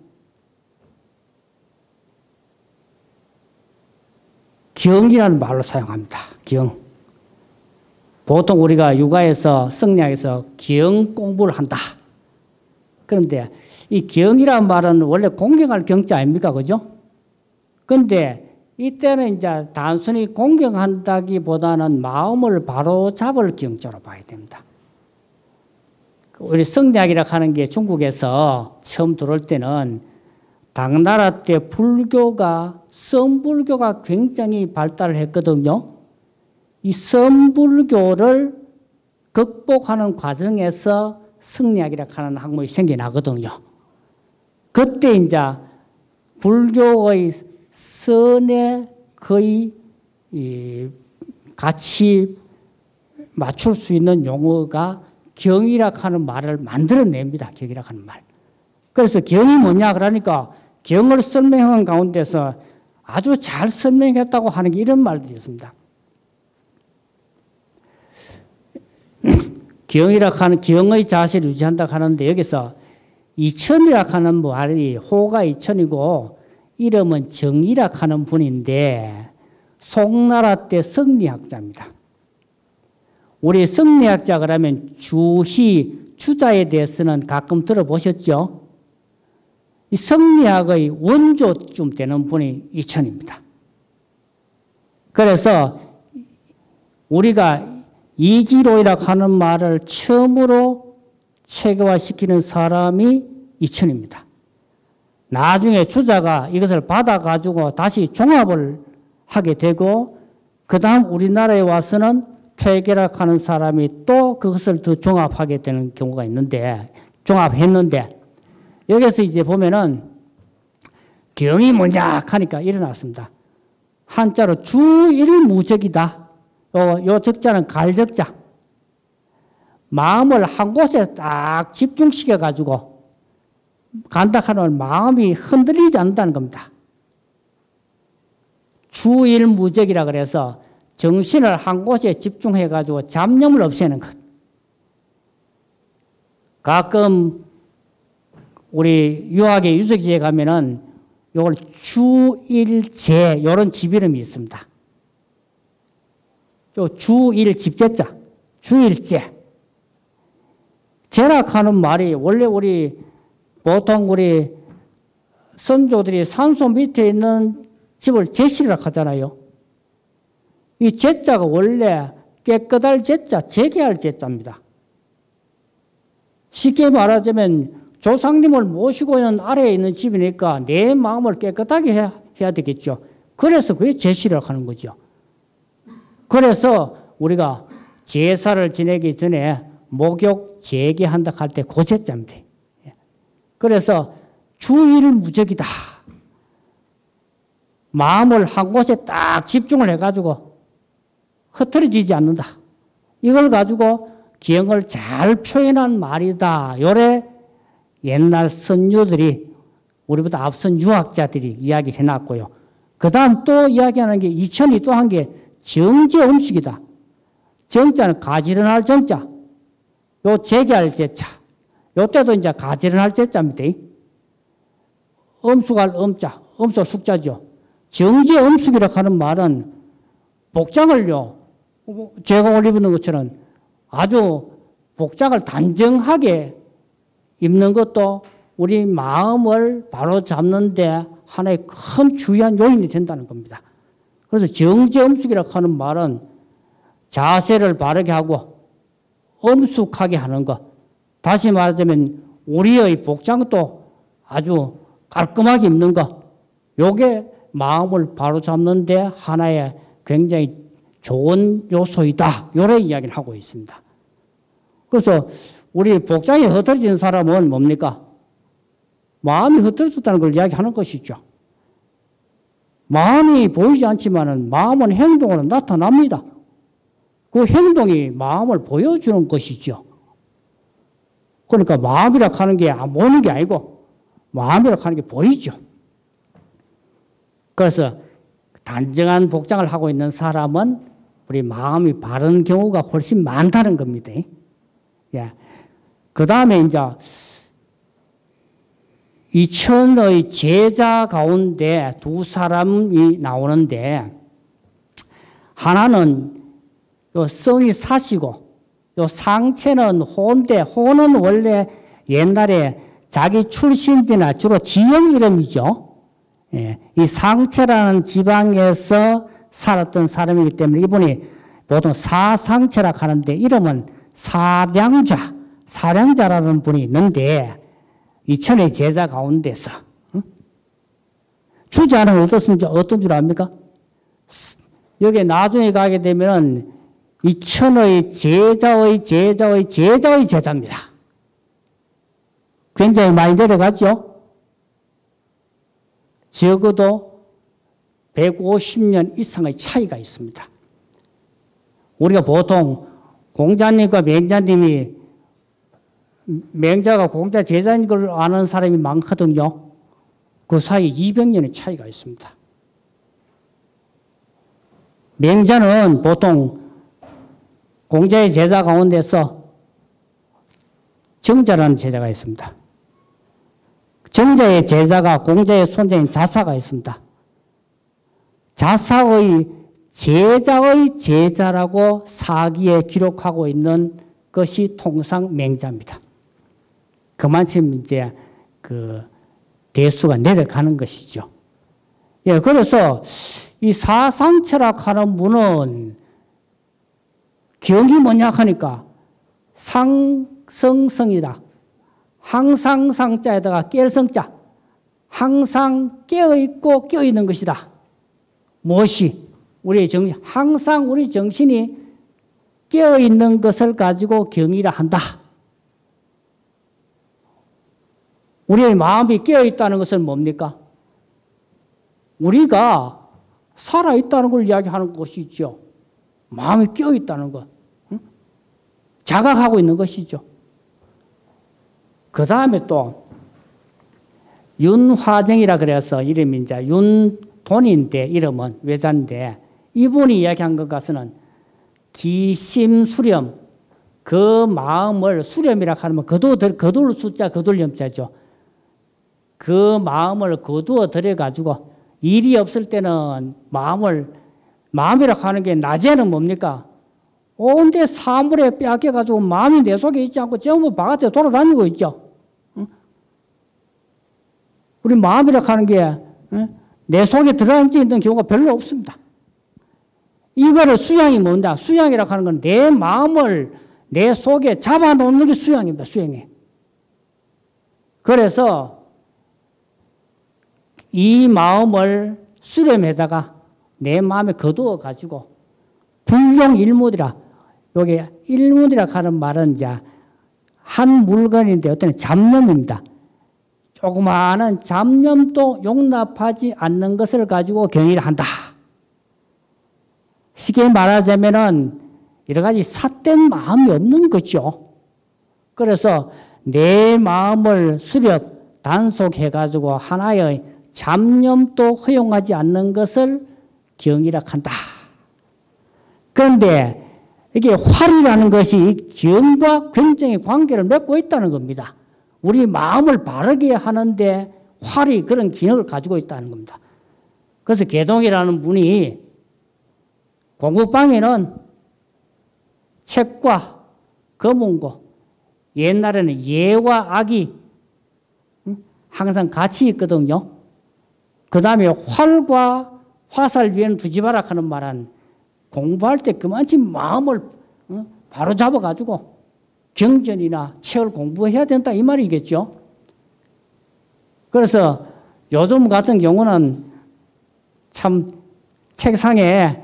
경이라는 말로 사용합니다. 경. 보통 우리가 육아에서 성리학에서 경 공부를 한다. 그런데 이 경이라는 말은 원래 공경할 경자 아닙니까? 그죠? 그런데 이때는 이제 단순히 공경한다기보다는 마음을 바로 잡을 경자로 봐야 됩니다. 우리 성리학이라고 하는 게 중국에서 처음 들어올 때는 당나라 때 불교가 선불교가 굉장히 발달을 했거든요. 이 선불교를 극복하는 과정에서 성리학이라고 하는 학문이 생겨나거든요. 그때 이제 불교의 선에 거의 같이 맞출 수 있는 용어가 경이라고 하는 말을 만들어냅니다. 경이라고 하는 말. 그래서 경이 뭐냐 그러니까 경을 설명한 가운데서 아주 잘 설명했다고 하는 게 이런 말들이 있습니다. 경이라고 하는 경의 자세를 유지한다고 하는데 여기서 이천이라고 하는 말이 호가 이천이고 이름은 정이라고 하는 분인데 송나라 때 성리학자입니다. 우리 성리학자 그러면 주희, 주자에 대해서는 가끔 들어보셨죠? 이 성리학의 원조쯤 되는 분이 이천입니다. 그래서 우리가 이기로이라고 하는 말을 처음으로 체계화시키는 사람이 이천입니다. 나중에 주자가 이것을 받아가지고 다시 종합을 하게 되고 그 다음 우리나라에 와서는 퇴계라고 하는 사람이 또 그것을 더 종합하게 되는 경우가 있는데 종합했는데 여기서 이제 보면은 경이 뭐냐 하니까 일어났습니다. 한자로 주일무적이다. 요 적자는 갈적자. 마음을 한 곳에 딱 집중시켜 가지고 간다 하는 마음이 흔들리지 않는다는 겁니다. 주일무적이라 그래서 정신을 한 곳에 집중해 가지고 잡념을 없애는 것. 가끔 우리 유학의 유적지에 가면은 요걸 주일제 이런 집이름이 있습니다. 요 주일 집제자, 주일제. 제락하는 말이 원래 보통 우리 선조들이 산소 밑에 있는 집을 제시라고 하잖아요. 이 제자가 원래 깨끗할 제자, 재개할 제자입니다. 쉽게 말하자면 조상님을 모시고 있는 아래에 있는 집이니까 내 마음을 깨끗하게 해야 되겠죠. 그래서 그게 제시라고 하는 거죠. 그래서 우리가 제사를 지내기 전에 목욕 재개한다 할 때 고제자입니다. 그래서 주일무적이다. 마음을 한 곳에 딱 집중을 해가지고 흩어지지 않는다. 이걸 가지고 기형을 잘 표현한 말이다. 요래 옛날 선유들이 우리보다 앞선 유학자들이 이야기를 해놨고요. 그 다음 또 이야기하는 게 이천이 또 한 게 정제음식이다. 정자는 가지런할 정자. 요 재개할 제자. 요때도 이제 가지런할 제자입니다. 음숙할 음자. 음숙 숙자죠. 정제음숙이라고 하는 말은 복장을요. 제가 옷 입는 것처럼 아주 복장을 단정하게 입는 것도 우리 마음을 바로잡는 데 하나의 큰 중요한 요인이 된다는 겁니다. 그래서 정제음숙이라고 하는 말은 자세를 바르게 하고 엄숙하게 하는 것. 다시 말하자면 우리의 복장도 아주 깔끔하게 입는 것. 요게 마음을 바로잡는 데 하나의 굉장히 좋은 요소이다. 요런 이야기를 하고 있습니다. 그래서 우리 복장이 흐트러진 사람은 뭡니까? 마음이 흐트러졌다는 걸 이야기하는 것이죠. 마음이 보이지 않지만 마음은 행동으로 나타납니다. 그 행동이 마음을 보여주는 것이죠. 그러니까 마음이라고 하는 게 안 보이는 게 아니고 마음이라고 하는 게 보이죠. 그래서 단정한 복장을 하고 있는 사람은 우리 마음이 바른 경우가 훨씬 많다는 겁니다. 예. 그 다음에 이제 이천의 제자 가운데 두 사람이 나오는데 하나는 요 성이 사시고 요 상체는 호인데 호는 원래 옛날에 자기 출신지나 주로 지역 이름이죠. 예, 이 상체라는 지방에서 살았던 사람이기 때문에 이분이 보통 사상체라고 하는데 이름은 사량자라는 분이 있는데 이천의 제자 가운데서 주자는 어떤 줄 압니까? 여기 나중에 가게 되면 이천의 제자의 제자입니다. 굉장히 많이 내려가죠. 적어도 150년 이상의 차이가 있습니다. 우리가 보통 공자님과 맹자님이 맹자가 공자 제자인 걸 아는 사람이 많거든요. 그 사이에 200년의 차이가 있습니다. 맹자는 보통 공자의 제자 가운데서 정자라는 제자가 있습니다. 정자의 제자가 공자의 손자인 자사가 있습니다. 자사의 제자의 제자라고 사기에 기록하고 있는 것이 통상 맹자입니다. 그만큼 이제 그 대수가 내려가는 것이죠. 예, 그래서 이 사상철학 하는 분은 경이 뭐냐 하니까 상성성이다. 항상 상자에다가 깰성자. 항상 깨어있고 깨어있는 것이다. 무엇이? 우리의 정신, 항상 우리 정신이 깨어있는 것을 가지고 경이라 한다. 우리의 마음이 깨어있다는 것은 뭡니까? 우리가 살아있다는 걸 이야기하는 것이죠. 마음이 깨어있다는 것. 자각하고 있는 것이죠. 그 다음에 또 윤화정이라 그래서 이름이 이제 윤돈인데 이름은 외자인데 이분이 이야기한 것 같으면 기심수렴 그 마음을 수렴이라고 하면 거둘 숫자 거둘 염자죠. 그 마음을 거두어 들여가지고 일이 없을 때는 마음이라고 하는 게 낮에는 뭡니까? 온데 사물에 빼앗겨가지고 마음이 내 속에 있지 않고 전부 바깥에 돌아다니고 있죠. 우리 마음이라고 하는 게 내 속에 들어앉아 있는 경우가 별로 없습니다. 이거를 수양이 뭔다? 수양이라고 하는 건 내 마음을 내 속에 잡아놓는 게 수양입니다. 수양이. 그래서 이 마음을 수렴에다가 내 마음에 거두어 가지고 불용일무리라. 여기 일무리라 하는 말은 이제 한 물건인데 어떤 잡념입니다. 조그마한 잡념도 용납하지 않는 것을 가지고 경의를 한다. 쉽게 말하자면은 여러 가지 삿된 마음이 없는 거죠. 그래서 내 마음을 수렵, 단속해가지고 하나의 잡념도 허용하지 않는 것을 경이라 한다. 그런데 이게 활이라는 것이 경과 굉장히 관계를 맺고 있다는 겁니다. 우리 마음을 바르게 하는데 활이 그런 기능을 가지고 있다는 겁니다. 그래서 개동이라는 분이 공부방에는 책과 거문고, 옛날에는 예와 악이 항상 같이 있거든요. 그 다음에 활과 화살 위에는 두지 마라 하는 말은 공부할 때 그만치 마음을 바로 잡아가지고 경전이나 책을 공부해야 된다 이 말이겠죠. 그래서 요즘 같은 경우는 참 책상에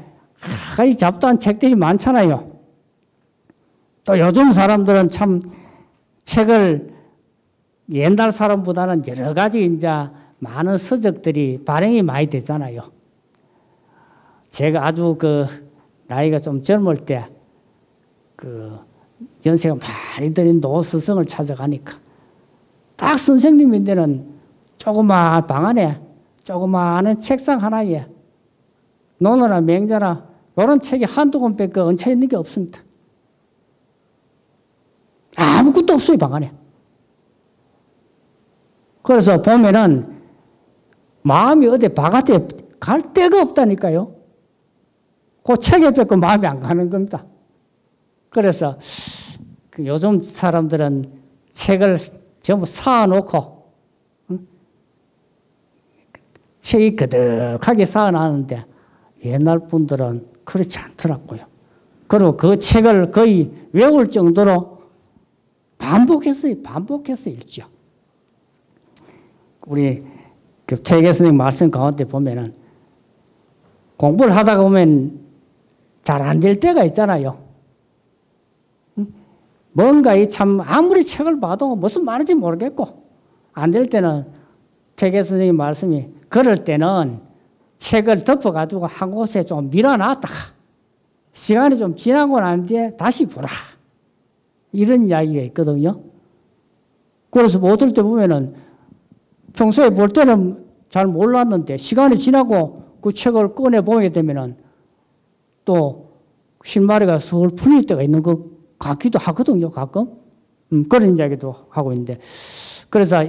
가지 잡다한 책들이 많잖아요. 또 요즘 사람들은 참 책을 옛날 사람보다는 여러 가지 이제 많은 서적들이 발행이 많이 되잖아요. 제가 아주 나이가 좀 젊을 때 연세가 많이 들인 노스성을 찾아가니까 딱 선생님인데는 조그마한 방 안에 조그마한 책상 하나에 논어나 맹자나 이런 책이 한두 권밖에 얹혀 있는 게 없습니다. 아무것도 없어요, 방 안에. 그래서 보면은 마음이 어디 바깥에 갈 데가 없다니까요. 그 책에 뺏고 마음이 안 가는 겁니다. 그래서 요즘 사람들은 책을 전부 사놓고 책이 그득하게 쌓아놨는데 옛날 분들은 그렇지 않더라고요. 그리고 그 책을 거의 외울 정도로 반복해서 읽죠. 우리 퇴계 선생님 말씀 가운데 보면은 공부를 하다가 보면 잘 안 될 때가 있잖아요. 뭔가 참 아무리 책을 봐도 무슨 말인지 모르겠고 안 될 때는 퇴계 선생님 말씀이 그럴 때는 책을 덮어가지고 한 곳에 좀 밀어놨다가 시간이 좀 지나고 난 뒤에 다시 보라. 이런 이야기가 있거든요. 그래서 뭐 어떨 때 보면은 평소에 볼 때는 잘 몰랐는데 시간이 지나고 그 책을 꺼내 보게 되면은 또 실마리가 슬 풀릴 때가 있는 것 같기도 하거든요, 가끔. 그런 이야기도 하고 있는데. 그래서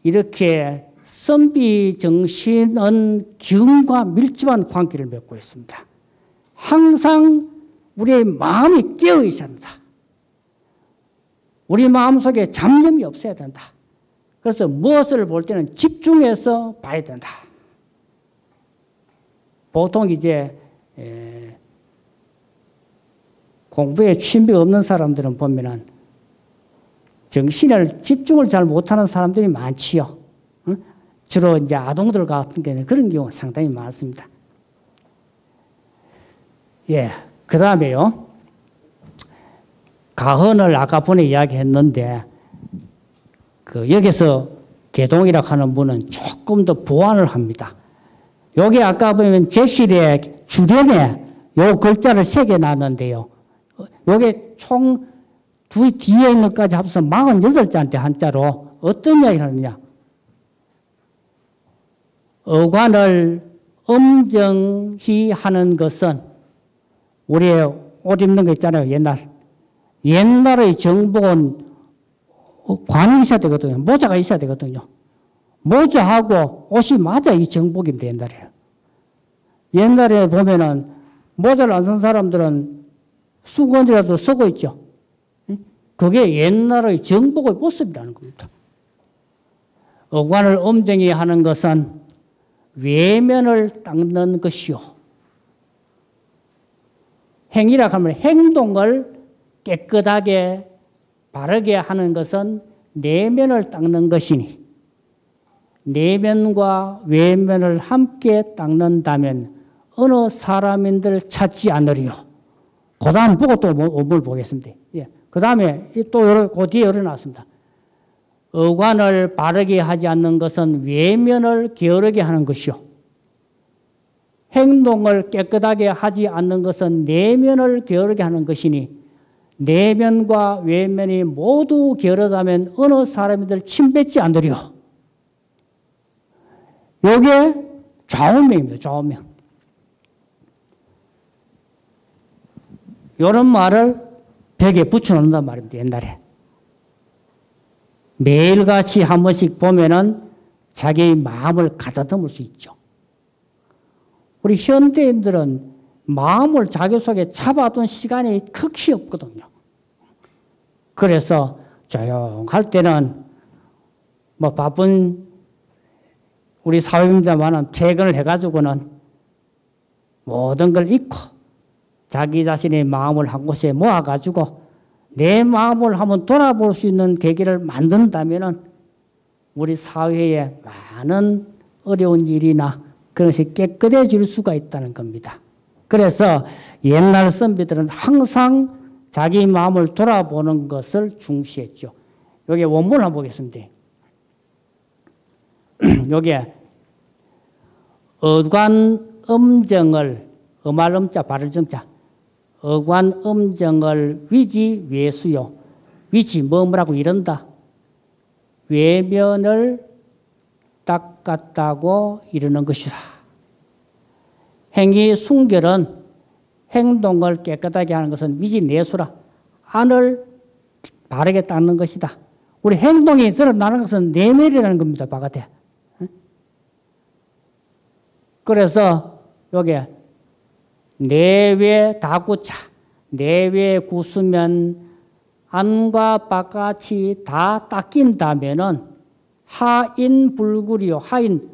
이렇게 선비 정신은 경과 밀접한 관계를 맺고 있습니다. 항상 우리의 마음이 깨어 있어야 된다. 우리 마음속에 잡념이 없어야 된다. 그래서 무엇을 볼 때는 집중해서 봐야 된다. 보통 이제 공부에 취미가 없는 사람들은 보면은 정신을 집중을 잘 못하는 사람들이 많지요. 주로 이제 아동들 같은 경우는 그런 경우가 상당히 많습니다. 예, 그 다음에요. 가헌을 아까 전에 이야기했는데 여기서 개동이라고 하는 분은 조금 더 보완을 합니다. 여기 아까 보면 제실의 주변에 요 글자를 새겨놨는데요. 요게 총 뒤에 있는 것까지 합쳐서 48자인데 한자로 어떤 이야기를 하느냐. 어관을 엄정히 하는 것은 우리의 옷 입는 거 있잖아요. 옛날의 정복은 관이 있어야 되거든요. 모자가 있어야 되거든요. 모자하고 옷이 맞아 이 정복입니다. 옛날에 보면은 모자를 안 쓴 사람들은 수건이라도 쓰고 있죠. 그게 옛날의 정복의 모습이라는 겁니다. 어관을 엄정히 하는 것은 외면을 닦는 것이요. 행위라 하면 행동을 깨끗하게 바르게 하는 것은 내면을 닦는 것이니 내면과 외면을 함께 닦는다면 어느 사람인들 찾지 않으리요. 그 다음 보고 또 뭘 보겠습니다. 예. 그 다음에 또 그 뒤에 열어놨습니다. 어관을 바르게 하지 않는 것은 외면을 게으르게 하는 것이요. 행동을 깨끗하게 하지 않는 것은 내면을 게으르게 하는 것이니 내면과 외면이 모두 게으르다면 어느 사람이들 침뱉지 않으리요. 이게 좌우명입니다. 좌우명. 이런 말을 벽에 붙여놓는단 말입니다. 옛날에. 매일같이 한 번씩 보면은 자기의 마음을 가다듬을 수 있죠. 우리 현대인들은 마음을 자기 속에 잡아둔 시간이 극히 없거든요. 그래서 조용할 때는 뭐 바쁜 우리 사회입니다만은 퇴근을 해가지고는 모든 걸 잊고 자기 자신의 마음을 한 곳에 모아가지고 내 마음을 한번 돌아볼 수 있는 계기를 만든다면은 우리 사회에 많은 어려운 일이나 그런 것이 깨끗해질 수가 있다는 겁니다. 그래서 옛날 선비들은 항상 자기 마음을 돌아보는 것을 중시했죠. 여기 원문을 한번 보겠습니다. 여기에 어관음정을 어말음자 발을정자 어관음정을 위지 외수요. 위지 뭐라고 이른다. 외면을 닦았다고 이르는 것이라. 행위 순결은 행동을 깨끗하게 하는 것은 위지 내수라. 안을 바르게 닦는 것이다. 우리 행동이 드러나는 것은 내면이라는 겁니다. 바깥에. 그래서 여기 내외 다구차 내외 구수면 안과 바깥이 다 닦인다면은 하인 불구리요. 하인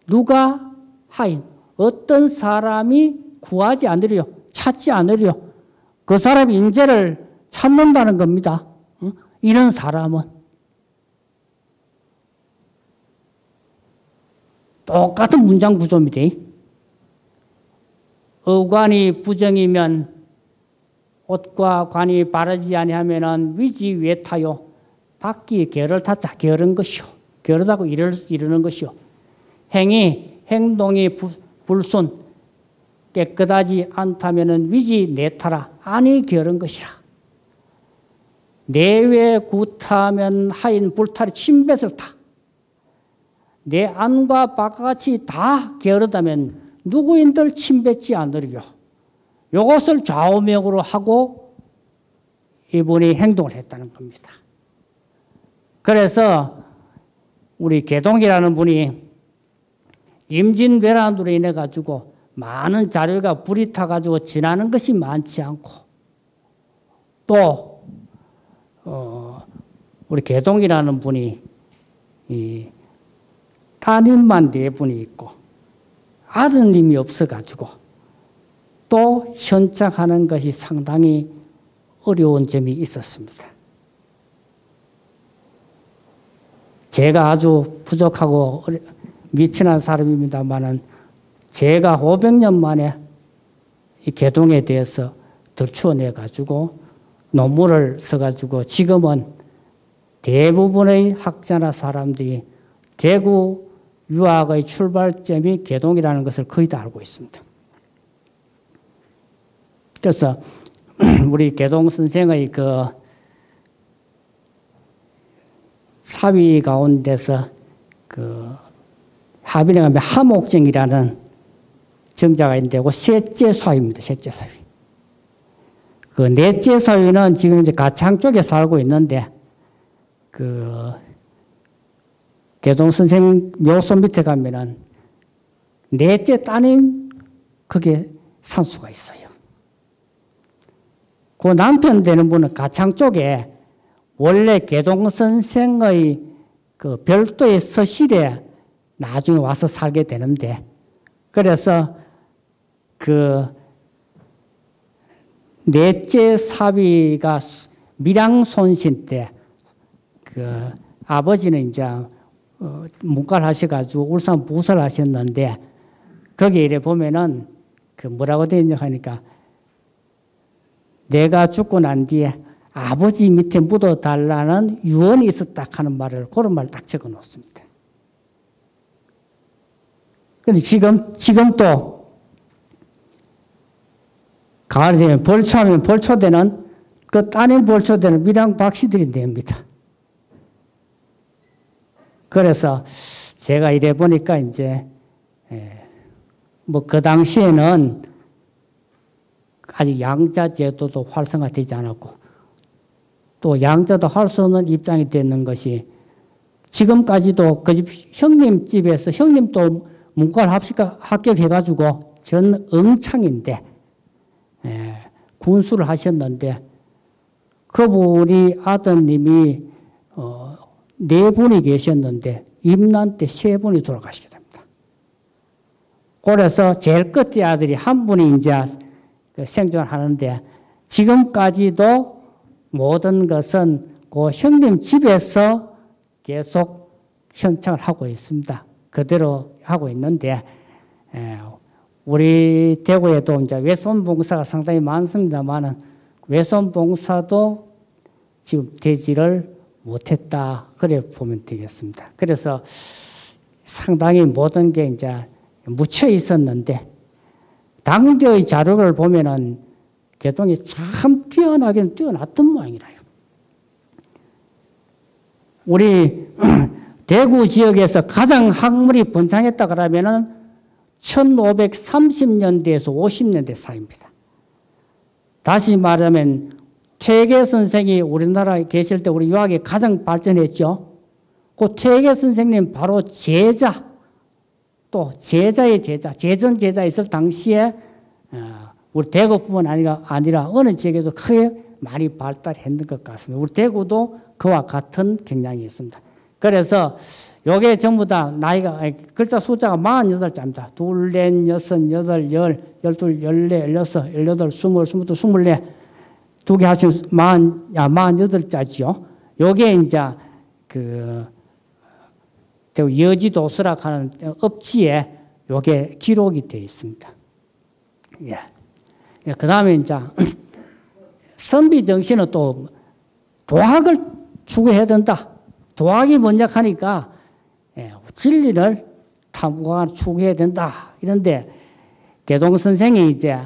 누가 하인 어떤 사람이 구하지 않으리요. 찾지 않으리요. 그 사람이 인재를 찾는다는 겁니다. 이런 사람은 똑같은 문장 구조입니다. 어관이 부정이면 옷과 관이 바르지 아니하면은 위지 외타요. 밖이 게으를 타자 게으른 것이요. 게으르다고 이르는 것이요. 행동이 불순 깨끗하지 않다면은 위지 내타라. 안이 게으른 것이라. 내외 구타면 하인 불탈이 침뱉을 타. 내 안과 바깥이 다 게으르다면 누구인들 침뱉지 않으리요. 이것을 좌우명으로 하고 이분이 행동을 했다는 겁니다. 그래서 우리 개동이라는 분이 임진왜란으로 인해 가지고 많은 자료가 불이 타가지고 지나는 것이 많지 않고 또 우리 개동이라는 분이 따님만 4분이 있고 아드님이 없어가지고 또 현장하는 것이 상당히 어려운 점이 있었습니다. 제가 아주 부족하고 미천한 사람입니다만은 제가 500년 만에 이 개동에 대해서 덜추어내가지고 논문을 써가지고 지금은 대부분의 학자나 사람들이 대구 유학의 출발점이 개동이라는 것을 거의 다 알고 있습니다. 그래서 우리 개동 선생의 그 사위 가운데서 그 하빈에 가면 하목정이라는 정자가 있는데 그 셋째 사위입니다. 셋째 사위. 그 넷째 사위는 지금 이제 가창 쪽에 살고 있는데 그 개동 선생 묘소 밑에 가면은 넷째 따님 그게 산수가 있어요. 그 남편 되는 분은 가창 쪽에 원래 개동 선생의 그 별도의 서실에 나중에 와서 살게 되는데 그래서 그 넷째 사위가 밀양손신 때 그 아버지는 이제 문과를 하셔가지고 울산 부서를 하셨는데 거기에 이래 보면은 그 뭐라고 되어 있냐 하니까 내가 죽고 난 뒤에 아버지 밑에 묻어달라는 유언이 있었다 하는 말을 그런 말을 딱 적어 놓습니다. 그런데 지금 또 가을이 되면 벌초하면 벌초되는 그 따님 벌초되는 밀양 박씨들이 냅니다. 그래서 제가 이래 보니까 이제 뭐 그 당시에는 아직 양자 제도도 활성화되지 않았고 또 양자도 할 수 없는 입장이 되는 것이 지금까지도 그 집 형님 집에서 형님도 문과를 합격해가지고 전 응창인데 군수를 하셨는데 그분이 아드님이 4분이 계셨는데 임난 때 3분이 돌아가시게 됩니다. 그래서 제일 끝에 아들이 한 분이 이제 생존하는데 지금까지도 모든 것은 그 형님 집에서 계속 현창을 하고 있습니다. 그대로 하고 있는데 우리 대구에도 이제 외손봉사가 상당히 많습니다만은 외손봉사도 지금 되지를 못했다. 그래 보면 되겠습니다. 그래서 상당히 모든 게 이제 묻혀 있었는데 당대의 자료를 보면은 개동이 참 뛰어나긴 뛰어났던 모양이라요. 우리 대구 지역에서 가장 학문이 번창했다 그러면은 1530년대에서 50년대 사이입니다. 다시 말하면 퇴계 선생이 우리나라에 계실 때 우리 유학이 가장 발전했죠. 그 퇴계 선생님 바로 제자, 또 제자의 제자, 제전 제자 있을 당시에 우리 대구뿐만 아니라 어느 지역에도 크게 많이 발달했는 것 같습니다. 우리 대구도 그와 같은 경향이 있습니다. 그래서 요게 전부 다 나이가 글자 숫자가 48자입니다. 2, 4, 6, 8, 10, 12, 14, 16, 18, 20, 22, 24 두 개 합치면 48자지요. 요게 이제 그 여지도서락 하는 업지에 요게 기록이 되어 있습니다. 예. 그 다음에 이제 선비 정신은 또 도학을 추구해야 된다. 도학이 먼저 하니까 진리를 탐구하고 추구해야 된다. 이런데 개동 선생이 이제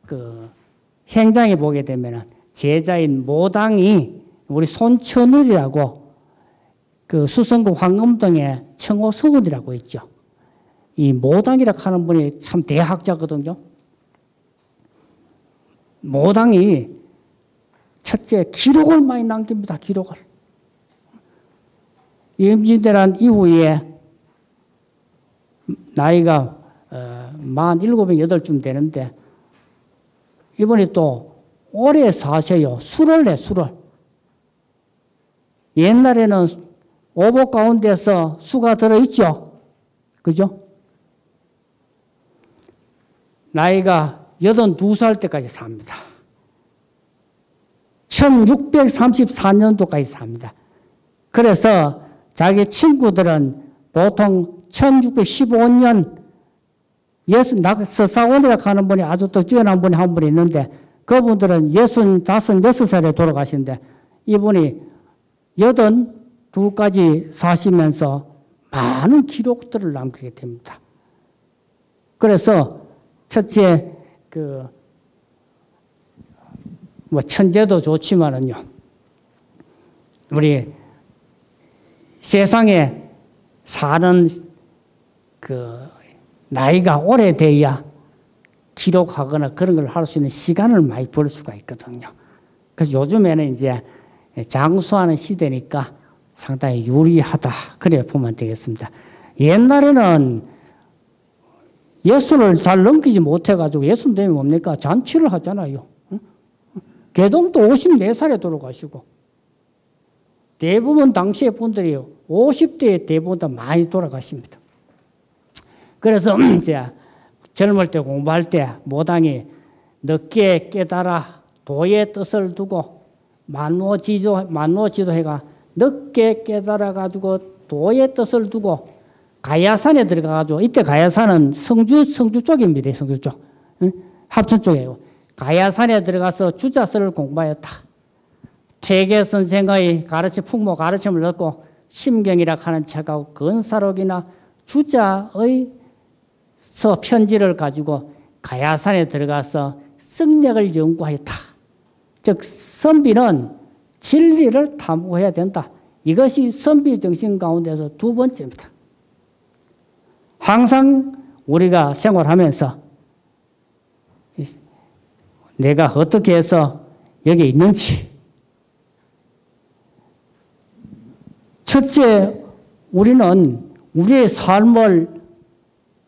그 행장에 보게 되면 제자인 모당이 우리 손천울이라고 그 수성구 황금동에 청호서원이라고 있죠. 이 모당이라고 하는 분이 참 대학자거든요. 모당이 첫째 기록을 많이 남깁니다. 기록을. 임진왜란 이후에 나이가 47, 8쯤 되는데 이번에 또 오래 사세요. 술을 내, 술을. 옛날에는 오복 가운데서 수가 들어있죠. 그죠? 나이가 82살 때까지 삽니다. 1634년도까지 삽니다. 그래서 자기 친구들은 보통 1615년 서사원이라고 하는 분이 아주 또 뛰어난 분이 한 분이 있는데 그분들은 65, 6살에 돌아가시는데 이분이 82까지 사시면서 많은 기록들을 남기게 됩니다. 그래서 첫째 뭐 천재도 좋지만은요. 우리 세상에 사는 나이가 오래돼야 기록하거나 그런 걸 할 수 있는 시간을 많이 벌 수가 있거든요. 그래서 요즘에는 이제 장수하는 시대니까 상당히 유리하다. 그래 보면 되겠습니다. 옛날에는 예수를 잘 넘기지 못해가지고 예수 되면 뭡니까? 잔치를 하잖아요. 개동도 54살에 돌아가시고 대부분 당시의 분들이 50대에 대부분 다 많이 돌아가십니다. 그래서 이제 젊을 때 공부할 때 모당이 늦게 깨달아 도의 뜻을 두고 만노지도 해가 늦게 깨달아가지고 도의 뜻을 두고 가야산에 들어가가지고, 이때 가야산은 성주 쪽입니다. 성주 쪽. 합천 쪽이에요. 가야산에 들어가서 주자설을 공부하였다. 퇴계 선생의 풍모 가르침을 듣고 심경이라 하는 책하고 근사록이나 주자의 편지를 가지고 가야산에 들어가서 성력을 연구하였다. 즉 선비는 진리를 탐구해야 된다. 이것이 선비 정신 가운데서 두 번째입니다. 항상 우리가 생활하면서 내가 어떻게 해서 여기 있는지, 첫째, 우리는 우리의 삶을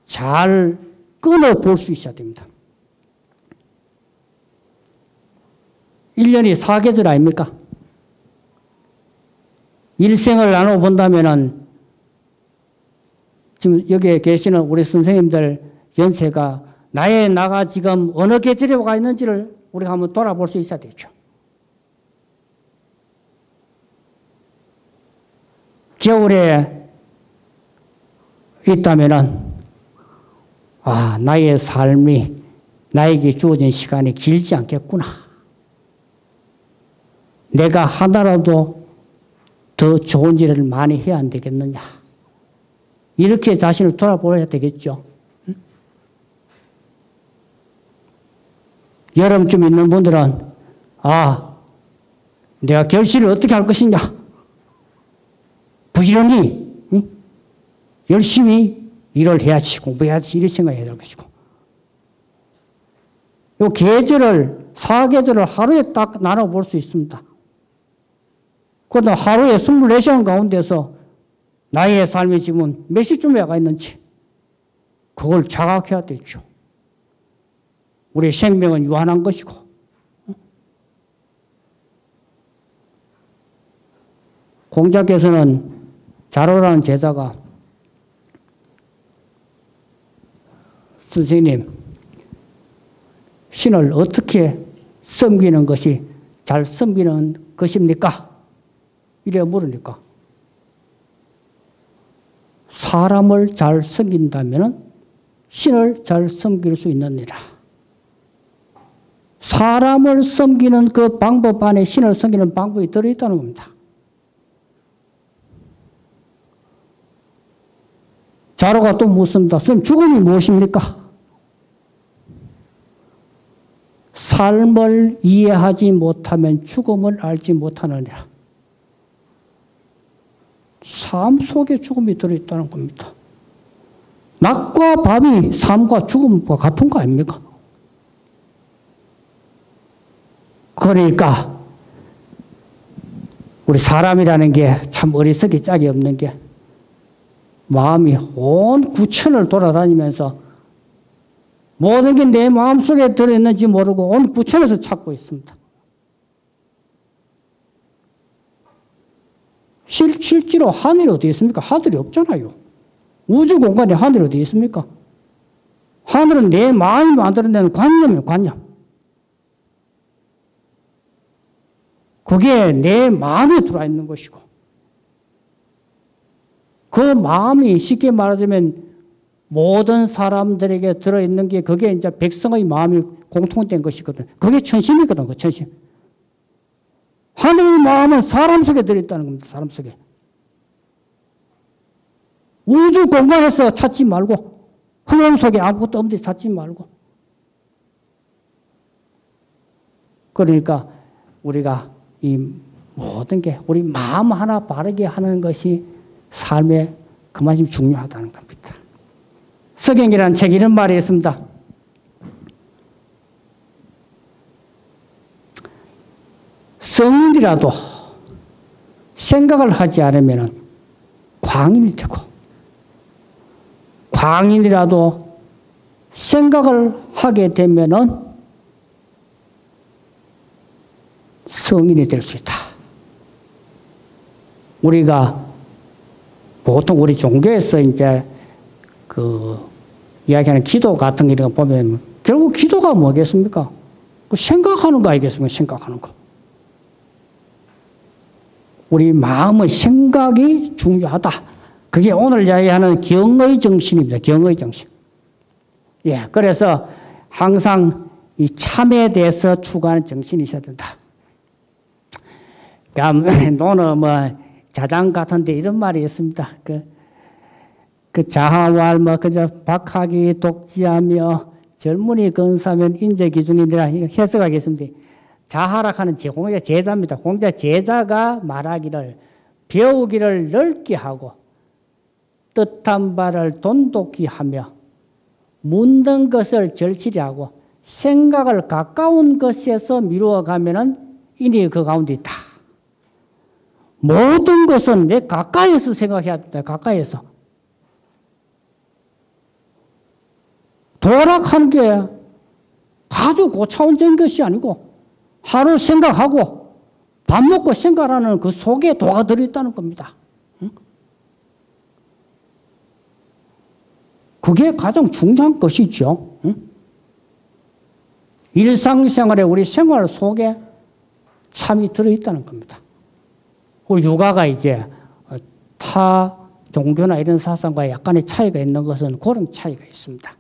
잘 끊어볼 수 있어야 됩니다. 1년이 4계절 아닙니까? 일생을 나눠본다면은 지금 여기에 계시는 우리 선생님들 연세가 나가 지금 어느 계절에 와 있는지를 우리가 한번 돌아볼 수 있어야 되죠. 겨울에 있다면은 나의 삶이 나에게 주어진 시간이 길지 않겠구나. 내가 하나라도 더 좋은 일을 많이 해야 안 되겠느냐. 이렇게 자신을 돌아보아야 되겠죠. 여름쯤 있는 분들은 내가 결실을 어떻게 할 것이냐. 부지런히 열심히 일을 해야지, 공부해야지, 이렇게 생각해야 될 것이고, 이 계절을 4계절을 하루에 딱 나눠볼 수 있습니다. 그러다 하루에 24시간 가운데서 나의 삶이 지금 몇 시쯤에 가 있는지 그걸 자각해야 되죠. 우리 생명은 유한한 것이고, 공자께서는 자로라는 제자가 선생님, 신을 어떻게 섬기는 것이 잘 섬기는 것입니까? 이래 물으니까 사람을 잘 섬긴다면 신을 잘 섬길 수 있느니라. 사람을 섬기는 그 방법 안에 신을 섬기는 방법이 들어있다는 겁니다. 자로가 또 묻습니다. 선생님, 죽음이 무엇입니까? 삶을 이해하지 못하면 죽음을 알지 못하느니라. 삶 속에 죽음이 들어있다는 겁니다. 낮과 밤이 삶과 죽음과 같은 거 아닙니까? 그러니까 우리 사람이라는 게 참 어리석기 짝이 없는 게 마음이 온 구천을 돌아다니면서 모든 게 내 마음속에 들어있는지 모르고 온 구천에서 찾고 있습니다. 실제로 하늘이 어디 있습니까? 하늘이 없잖아요. 우주 공간에 하늘이 어디 있습니까? 하늘은 내 마음이 만들어내는 관념이에요, 관념. 그게 내 마음에 들어와 있는 것이고, 그 마음이 쉽게 말하자면 모든 사람들에게 들어있는 게 그게 이제 백성의 마음이 공통된 것이거든. 그게 천심이거든, 그 천심. 하늘의 마음은 사람 속에 들어있다는 겁니다, 사람 속에. 우주 공간에서 찾지 말고, 흐름 속에 아무것도 없는데 찾지 말고. 그러니까 우리가 이 모든 게 우리 마음 하나 바르게 하는 것이 삶에 그만큼 중요하다는 겁니다. 서경이라는 책에 이런 말이 있습니다. 성인이라도 생각을 하지 않으면 광인이 되고, 광인이라도 생각을 하게 되면 성인이 될 수 있다. 우리가 보통 우리 종교에서 이제 이야기하는 기도 같은 거 이런 거 보면 결국 기도가 뭐겠습니까? 생각하는 거 아니겠습니까? 생각하는 거. 우리 마음의 생각이 중요하다. 그게 오늘 이야기하는 경의 정신입니다. 경의 정신. 예, 그래서 항상 이 참에 대해서 추구하는 정신이 있어야 된다. 너는 뭐 자장 같은데 이런 말이 있습니다. 그 자하왈 뭐 그저 박하기 독지하며 젊은이 건사면 인재 기준이니라 해석하겠습니다. 자하라 하는 공자 제자입니다. 공자 제자가 말하기를 배우기를 넓게 하고 뜻한 바를 돈독히 하며 묻는 것을 절실히 하고 생각을 가까운 것에서 미루어 가면은 인이 그 가운데 있다. 모든 것은 내 가까이에서 생각해야 된다. 가까이에서. 도락하는 게 아주 고차원적인 것이 아니고 하루 생각하고 밥 먹고 생각하는 그 속에 도가 들어있다는 겁니다. 그게 가장 중요한 것이죠. 일상생활에 우리 생활 속에 참이 들어있다는 겁니다. 우리 육아가 이제 타 종교나 이런 사상과 약간의 차이가 있는 것은 그런 차이가 있습니다.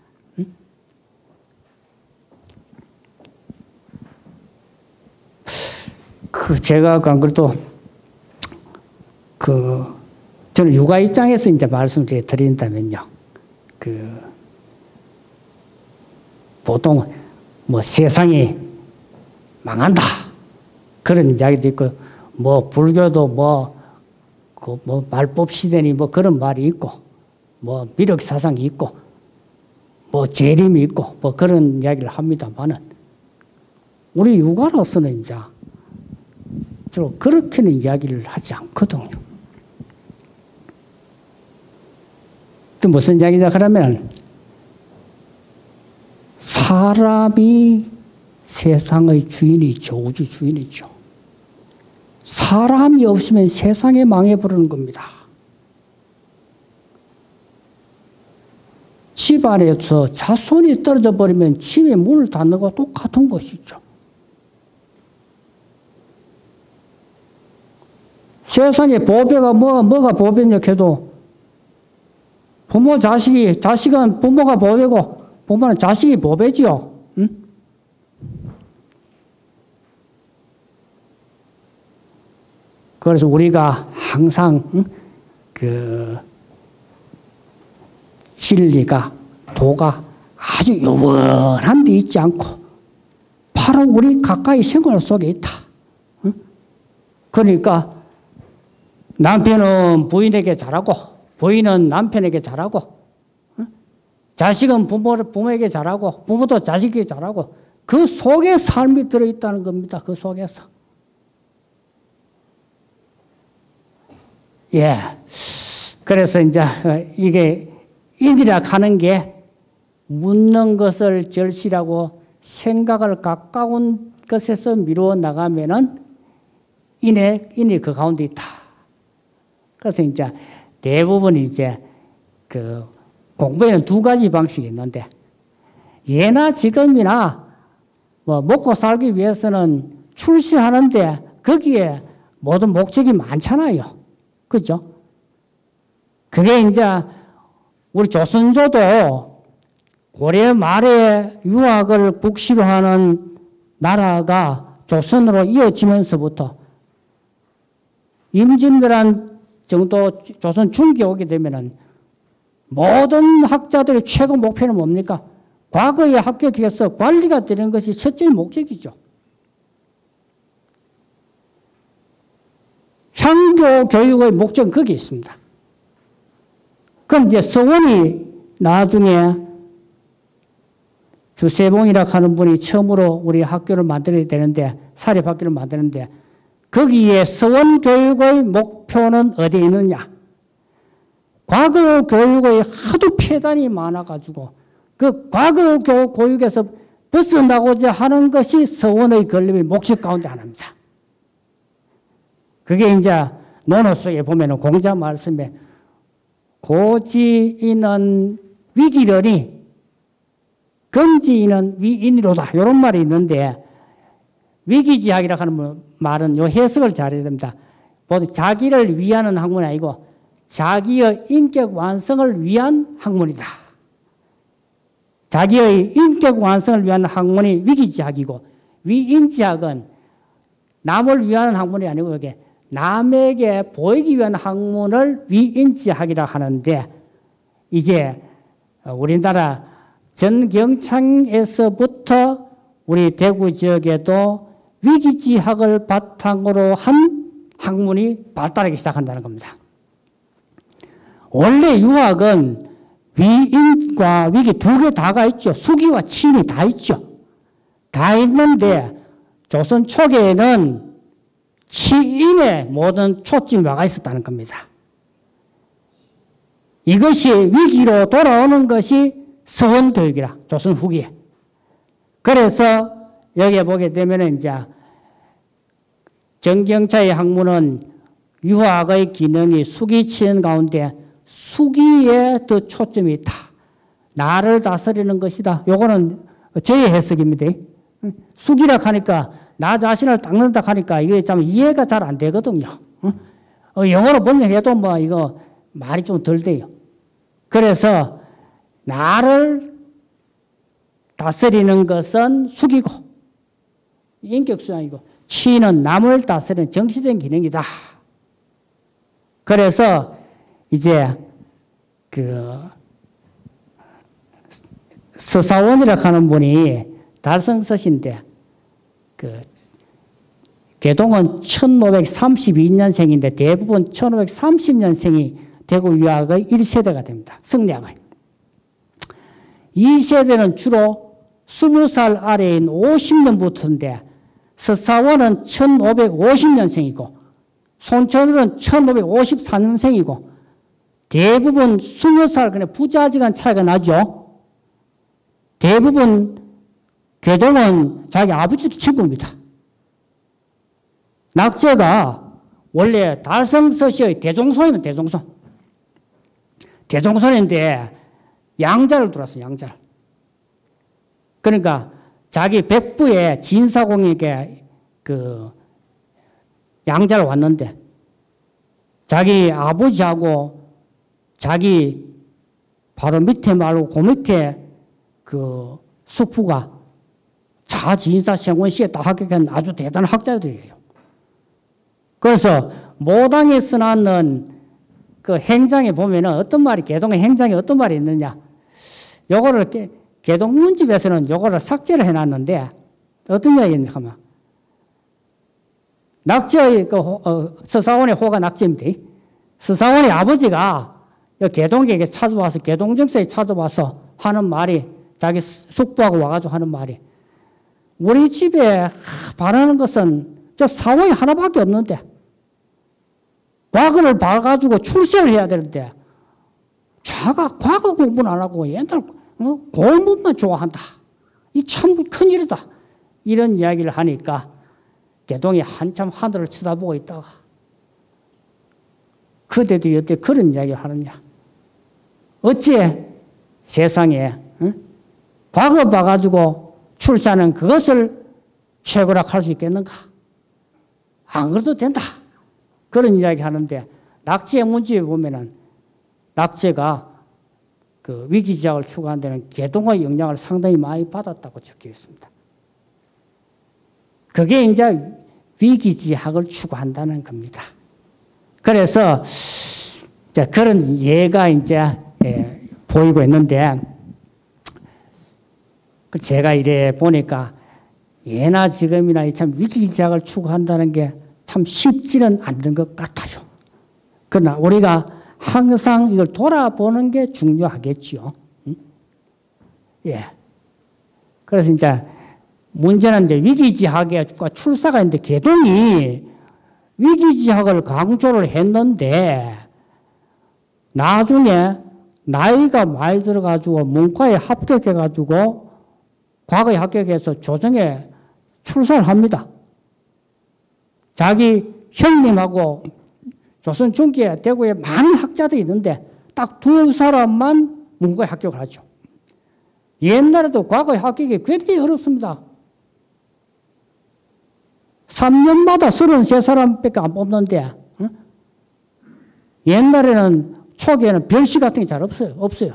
제가 안 그래도 저는 육아 입장에서 이제 말씀을 드린다면요. 보통 뭐 세상이 망한다. 그런 이야기도 있고, 뭐 불교도 뭐 말법 시대니 뭐 그런 말이 있고, 뭐 미륵 사상이 있고, 뭐 재림이 있고, 뭐 그런 이야기를 합니다만은, 우리 육아로서는 이제 주로 그렇게는 이야기를 하지 않거든요. 또 무슨 이야기냐 그러면 사람이 세상의 주인이죠. 우주 주인이죠. 사람이 없으면 세상에 망해버리는 겁니다. 집 안에서 자손이 떨어져 버리면 집에 문을 닫는 것과 똑같은 것이죠. 세상에 보배가 뭐가 보배냐 해도 부모 자식은 부모가 보배고 부모는 자식이 보배지요. 응? 그래서 우리가 항상 진리가 도가 아주 요원한 데 있지 않고 바로 우리 가까이 생활 속에 있다. 응? 그러니까 남편은 부인에게 잘하고 부인은 남편에게 잘하고 자식은 부모에게 잘하고 부모도 자식에게 잘하고 그 속에 삶이 들어있다는 겁니다. 그 속에서. 예. 그래서 이제 이게 인이라 하는 게 묻는 것을 절실하고 생각을 가까운 것에서 미루어 나가면은 인이 그 가운데 있다. 그래서 이제 대부분 이제 공부에는 두 가지 방식이 있는데 예나 지금이나 뭐 먹고 살기 위해서는 출시하는데 거기에 모든 목적이 많잖아요. 그죠? 그게 이제 우리 조선조도 고려 말에 유학을 국시로 하는 나라가 조선으로 이어지면서부터 임진왜란 정도 조선 중기에 오게 되면은 모든 학자들의 최고 목표는 뭡니까? 과거에 합격해서 관리가 되는 것이 첫째 목적이죠. 향교 교육의 목적은 거기에 있습니다. 그럼 이제 서원이 나중에 주세봉이라 하는 분이 처음으로 우리 학교를 만들어야 되는데, 사립학교를 만드는데, 거기에 서원 교육의 목표는 어디에 있느냐? 과거 교육의 하도 폐단이 많아가지고 그 과거 교육에서 벗어나고자 하는 것이 서원의 건립의 목적 가운데 하나입니다. 그게 이제 논어 속에 보면 공자 말씀에 고지인은 위기러니 긍지인은 위인이로다 이런 말이 있는데 위기지학이라고 하는 말은 요 해석을 잘해야 됩니다. 자기를 위하는 학문이 아니고 자기의 인격 완성을 위한 학문이다. 자기의 인격 완성을 위한 학문이 위기지학이고 위인지학은 남을 위하는 학문이 아니고 이게 남에게 보이기 위한 학문을 위인지학이라 하는데 이제 우리나라 전경창에서부터 우리 대구 지역에도 위기지학을 바탕으로 한 학문이 발달하기 시작한다는 겁니다. 원래 유학은 위인과 위기 두 개 다가 있죠. 수기와 치인이 다 있죠. 다 있는데 조선 초기에는 치인에 모든 초점이 와가 있었다는 겁니다. 이것이 위기로 돌아오는 것이 서원도육이라 조선 후기에. 그래서 여기에 보게 되면 이제 정경차의 학문은 유학의 기능이 수기 치인 가운데 수기에 더 초점이 있다. 나를 다스리는 것이다. 요거는 저의 해석입니다. 수기라 하니까 나 자신을 닦는다 하니까 이게 참 이해가 잘 안 되거든요. 영어로 번역해도 뭐 이거 말이 좀 덜 돼요. 그래서 나를 다스리는 것은 수기고 인격수양이고 치는 남을 다스리는 정치적인 기능이다. 그래서 이제 그 서사원이라고 하는 분이 달성서신데 그 개동은 1532년생인데 대부분 1530년생이 대구 유학의 1세대가 됩니다. 성리학의. 2세대는 주로 20살 아래인 50년부터인데 서사원은 1550년생이고 손천울은 1554년생이고 대부분 20살 그냥 부자지간 차이가 나죠. 대부분 개동은 자기 아버지도 친구입니다. 낙제가 원래 달성서시의 대종손이면 대종손. 대종손인데 양자를 들었어요. 양자를. 그러니까 자기 백부의 진사공에게 그 양자를 왔는데 자기 아버지하고 자기 바로 밑에 말고 그 밑에 그 숙부가 자진사생원시에 다 합격한 아주 대단한 학자들이에요. 그래서 모당에 써놨는 그 행장에 보면은 어떤 말이 개동의 행장에 어떤 말이 있느냐. 요거를 개동 문집에서는 요거를 삭제를 해놨는데 어떤 이야기냐 하면 낙제의 서사원의 호가 낙제입니다. 서사원의 아버지가 개동에게 찾아와서 개동정서에 찾아와서 하는 말이 자기 숙부하고 와가지고 하는 말이 우리 집에 바라는 것은 저 사원이 하나밖에 없는데 과거를 봐가지고 출세를 해야 되는데 자가 과거 공부는 안 하고 옛날 공부만 좋아한다. 이 참 큰일이다. 이런 이야기를 하니까 개동이 한참 하늘을 쳐다보고 있다가 그대도 여태 그런 이야기를 하느냐. 어째 세상에 과거 봐가지고 출세하는 그것을 최고라 할 수 있겠는가? 안 그래도 된다. 그런 이야기 하는데 낙제의 문제에 보면은 낙제가 그 위기지학을 추구하는 데는 개동의 영향을 상당히 많이 받았다고 적혀 있습니다. 그게 이제 위기지학을 추구한다는 겁니다. 그래서 그런 예가 이제 보이고 있는데 제가 이래 보니까 예나 지금이나 참 위기지학을 추구한다는 게 참 쉽지는 않는 것 같아요. 그러나 우리가 항상 이걸 돌아보는 게 중요하겠죠. 예. 그래서 이제 문제는 이제 위기지학과 출사가 있는데 개동이 위기지학을 강조를 했는데 나중에 나이가 많이 들어가지고 문과에 합격해가지고 과거에 합격해서 조정에 출사를 합니다. 자기 형님하고 조선 중기에 대구에 많은 학자들이 있는데 딱 두 사람만 문과에 합격을 하죠. 옛날에도 과거에 합격이 굉장히 어렵습니다. 3년마다 33사람밖에 안 뽑는데 옛날에는 초기에는 별시 같은 게 잘 없어요. 없어요.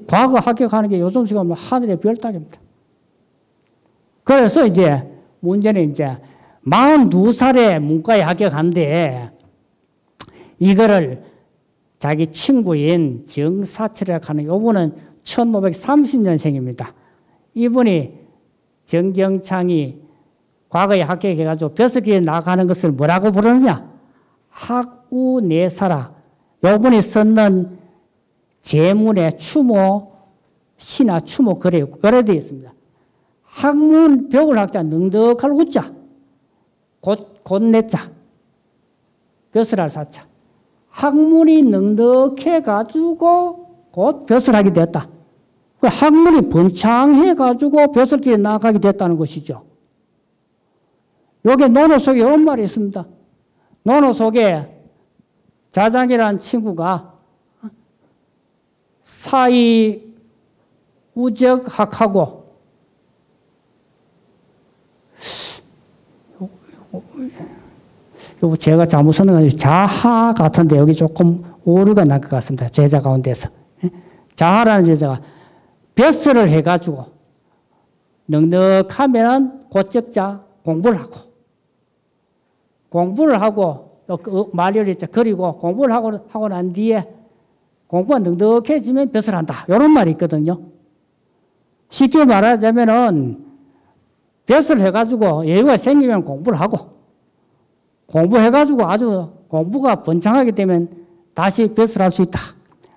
과거 합격하는 게 요즘 시간 뭐 하늘의 별 따기입니다. 그래서 이제 문제는 이제 42살에 문과에 합격한데 이거를 자기 친구인 정사철이라고 하는 이분은 1530년생입니다. 이분이 정경창이 과거에 합격해가지고 벼슬길에 나가는 것을 뭐라고 부르느냐? 학우내사라. 요분이 썼는 제문에 추모, 시나 추모 글에 되어 있습니다. 학문 벽을 학자 능덕할 후자, 곧내자, 벼슬할 사자. 학문이 능덕해가지고 곧 벼슬하게 됐다. 학문이 번창해가지고 벼슬길에 나가게 됐다는 것이죠. 여기 논어 속에 이런 말이 있습니다. 논어 속에 자장이라는 친구가 사이 우적학하고 제가 잘못 썼는 건 자하 같은데 여기 조금 오류가 날 것 같습니다. 제자 가운데서. 자하라는 제자가 벼슬을 해가지고 넉넉하면 곧적자 공부를 하고 말열이 있죠. 그리고 공부를 하고 난 뒤에 공부가 넉넉해지면 벼슬한다. 이런 말이 있거든요. 쉽게 말하자면은 벼슬 해가지고 여유가 생기면 공부를 하고 공부해가지고 아주 공부가 번창하게 되면 다시 벼슬할 수 있다.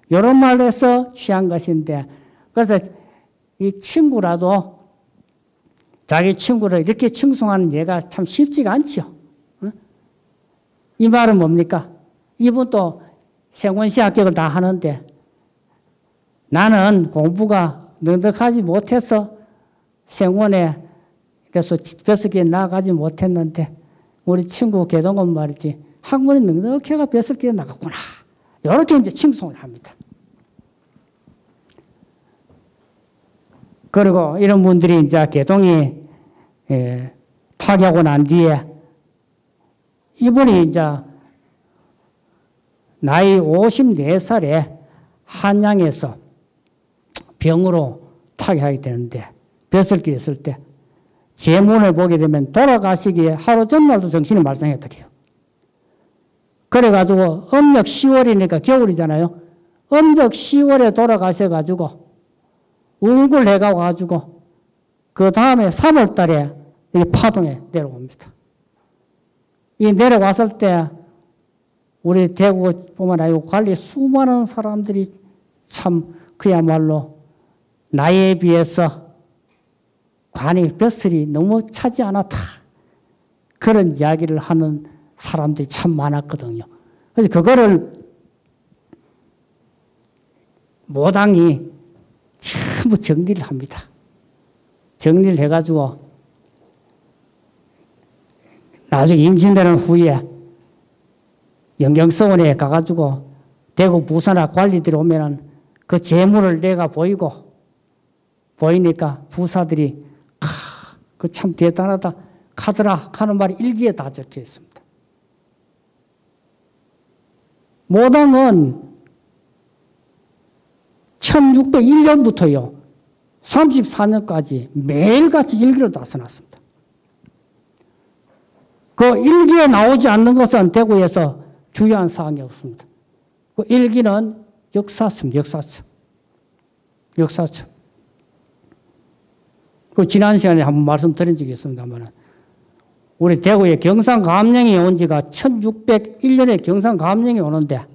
이런 말에서 취한 것인데 그래서 이 친구라도 자기 친구를 이렇게 칭송하는 예가 참 쉽지가 않지요. 이 말은 뭡니까? 이분도 생원시 합격을 다 하는데 나는 공부가 넉넉하지 못해서 생원에 그래서 벼슬길에 나가지 못했는데 우리 친구 개동건 말이지 학문이 넉넉해가 벼슬길에 나갔구나. 이렇게 이제 칭송을 합니다. 그리고 이런 분들이 이제 개동이 타격하고 난 뒤에 이분이 이제 나이 54살에 한양에서 병으로 타격하게 되는데 벼슬길에 있을 때 제문을 보게 되면 돌아가시기에 하루 전날도 정신이 말짱했다 해요. 그래가지고 음력 10월이니까 겨울이잖아요. 음력 10월에 돌아가셔가지고 운굴 해가지고 그 다음에 3월 달에 파동에 내려옵니다. 이 내려왔을 때 우리 대구뿐만 아니고 관리 수많은 사람들이 참 그야말로 나이에 비해서 관이 벼슬이 너무 차지 않았다. 그런 이야기를 하는 사람들이 참 많았거든요. 그래서 그거를 모당이 전부 정리를 합니다. 정리를 해가지고 나중에 임신되는 후에 영경서원에 가가지고 대구 부산학 관리들이 오면은 그 재물을 내가 보이니까 부사들이 그 참 대단하다 카더라 하는 말이 일기에 다 적혀 있습니다. 모당은 1601년부터요 34년까지 매일같이 일기를 다 써놨습니다. 그 일기에 나오지 않는 것은 대구에서 중요한 사항이 없습니다. 그 일기는 역사서입니다. 역사서. 그 지난 시간에 한번 말씀드린 적이 있습니다만 우리 대구에 경상감령이 온 지가 1601년에 경상감령이 오는데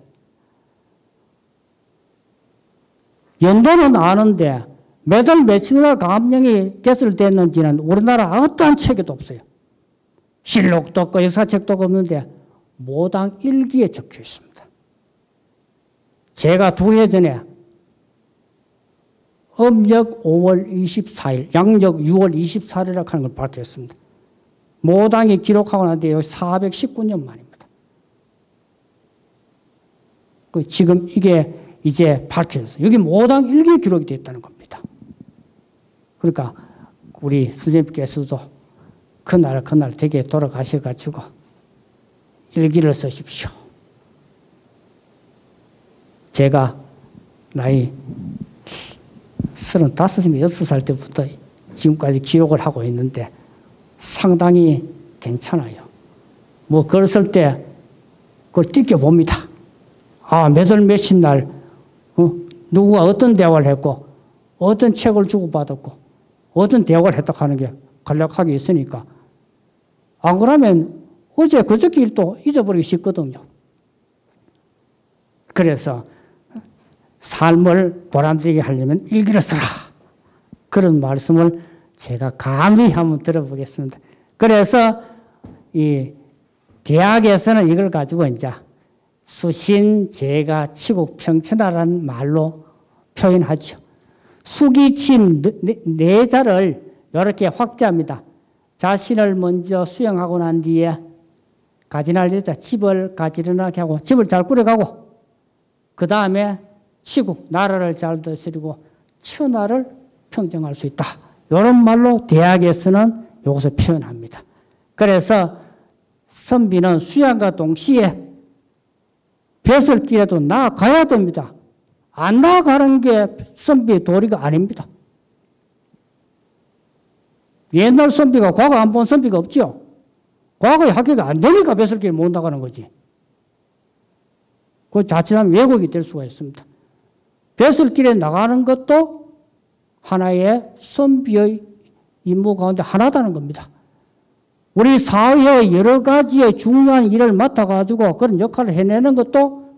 연도는 아는데 몇 월 며칠 날 감령이 개설됐는지는 우리나라 어떠한 책에도 없어요. 실록도 없고 역사책도 없는데 모당 일기에 적혀 있습니다. 제가 2해 전에 음력 5월 24일, 양력 6월 24일이라고 하는 걸 밝혔습니다. 모당이 기록하고 난데 419년 만입니다. 지금 이게 이제 밝혀졌어요. 여기 모당 일기에 기록이 되어 있다는 겁니다. 그러니까 우리 선생님께서도 그날 댁에 돌아가셔가지고 일기를 쓰십시오. 제가 나이 35, 6살 때부터 지금까지 기록을 하고 있는데 상당히 괜찮아요. 뭐 그랬을 때 그걸 띠껴봅니다. 몇 월 몇십 날 누구가 어떤 대화를 했고 어떤 책을 주고받았고 어떤 대화를 했다 하는 게 간략하게 있으니까 안 그러면 어제 그저께 일도 잊어버리기 쉽거든요. 그래서 삶을 보람되게 하려면 일기를 쓰라. 그런 말씀을 제가 감히 한번 들어보겠습니다. 그래서 이 대학에서는 이걸 가지고 이제 수신, 제가, 치국, 평천하라는 말로 표현하죠. 수기침 네 자를 이렇게 확대합니다. 자신을 먼저 수양하고 난 뒤에 가지날 여자 집을 가지런하게 하고 집을 잘 꾸려가고 그 다음에 치국, 나라를 잘 다스리고 천하를 평정할 수 있다. 이런 말로 대학에서는 이것을 표현합니다. 그래서 선비는 수양과 동시에 벼슬길에도 나아가야 됩니다. 안 나아가는 게 선비의 도리가 아닙니다. 옛날 선비가 과거 안 본 선비가 없죠. 과거에 합격이 안 되니까 벼슬길에 못 나가는 거지. 그 자칫하면 왜곡이 될 수가 있습니다. 벼슬길에 나가는 것도 하나의 선비의 임무 가운데 하나다는 겁니다. 우리 사회의 여러 가지의 중요한 일을 맡아가지고 그런 역할을 해내는 것도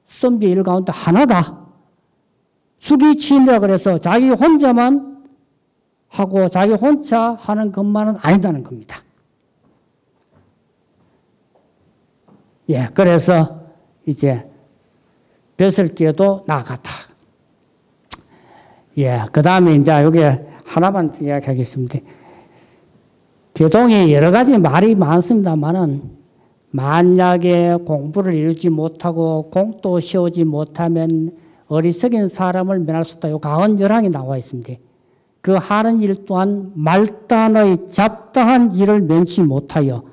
선비의 일 가운데 하나다. 수기치인이라 그래서 자기 혼자만 하고 자기 혼자 하는 것만은 아니다는 겁니다. 예, 그래서 이제 벼슬길에도 나아갔다. 예, 그 다음에 이제 여기 하나만 이야기하겠습니다. 교동에 여러 가지 말이 많습니다만은 만약에 공부를 이루지 못하고 공도 세우지 못하면 어리석인 사람을 면할 수 없다. 요 가언 열항이 나와 있습니다. 그 하는 일 또한 말단의 잡다한 일을 면치 못하여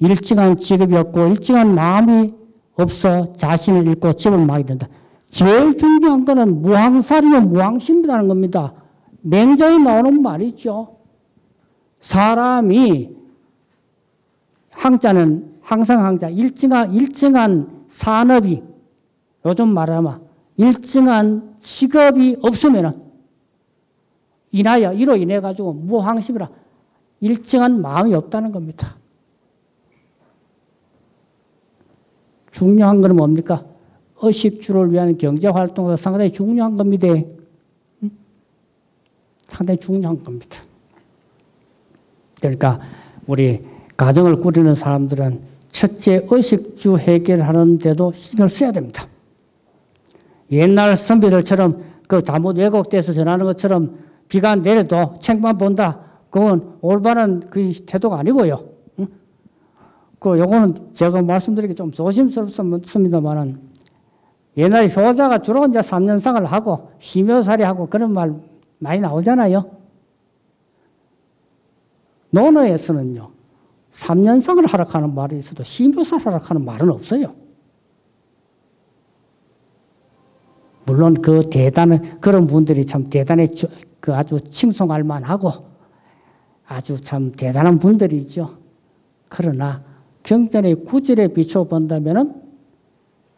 일정한 직업이 없고 일정한 마음이 없어 자신을 잃고 집을 망하게 된다. 제일 중요한 거는 무항살이요 무항심이라는 겁니다. 맹자에 나오는 말이죠. 사람이 항자는 항상 항자 일정한 산업이 요즘 말하면 일정한 직업이 없으면은 이로 인해 가지고 무항심이라 일정한 마음이 없다는 겁니다. 중요한 건 뭡니까? 의식주를 위한 경제활동도 상당히 중요한 겁니다. 상당히 중요한 겁니다. 그러니까 우리 가정을 꾸리는 사람들은 첫째 의식주 해결하는 데도 신경을 써야 됩니다. 옛날 선비들처럼 그 잘못 왜곡돼서 전하는 것처럼 비가 내려도 책만 본다. 그건 올바른 그 태도가 아니고요. 요거는 제가 말씀드리기 좀 조심스럽습니다만은 옛날에 효자가 주로 이제 3년상을 하고 심효살이하고 그런 말 많이 나오잖아요. 논어에서는요, 3년상을 하락하는 말이 있어도 심효살 하락하는 말은 없어요. 물론 그 대단한, 그런 분들이 참 대단해, 그 아주 칭송할 만하고 아주 참 대단한 분들이죠. 그러나 경전의 구절에 비춰 본다면은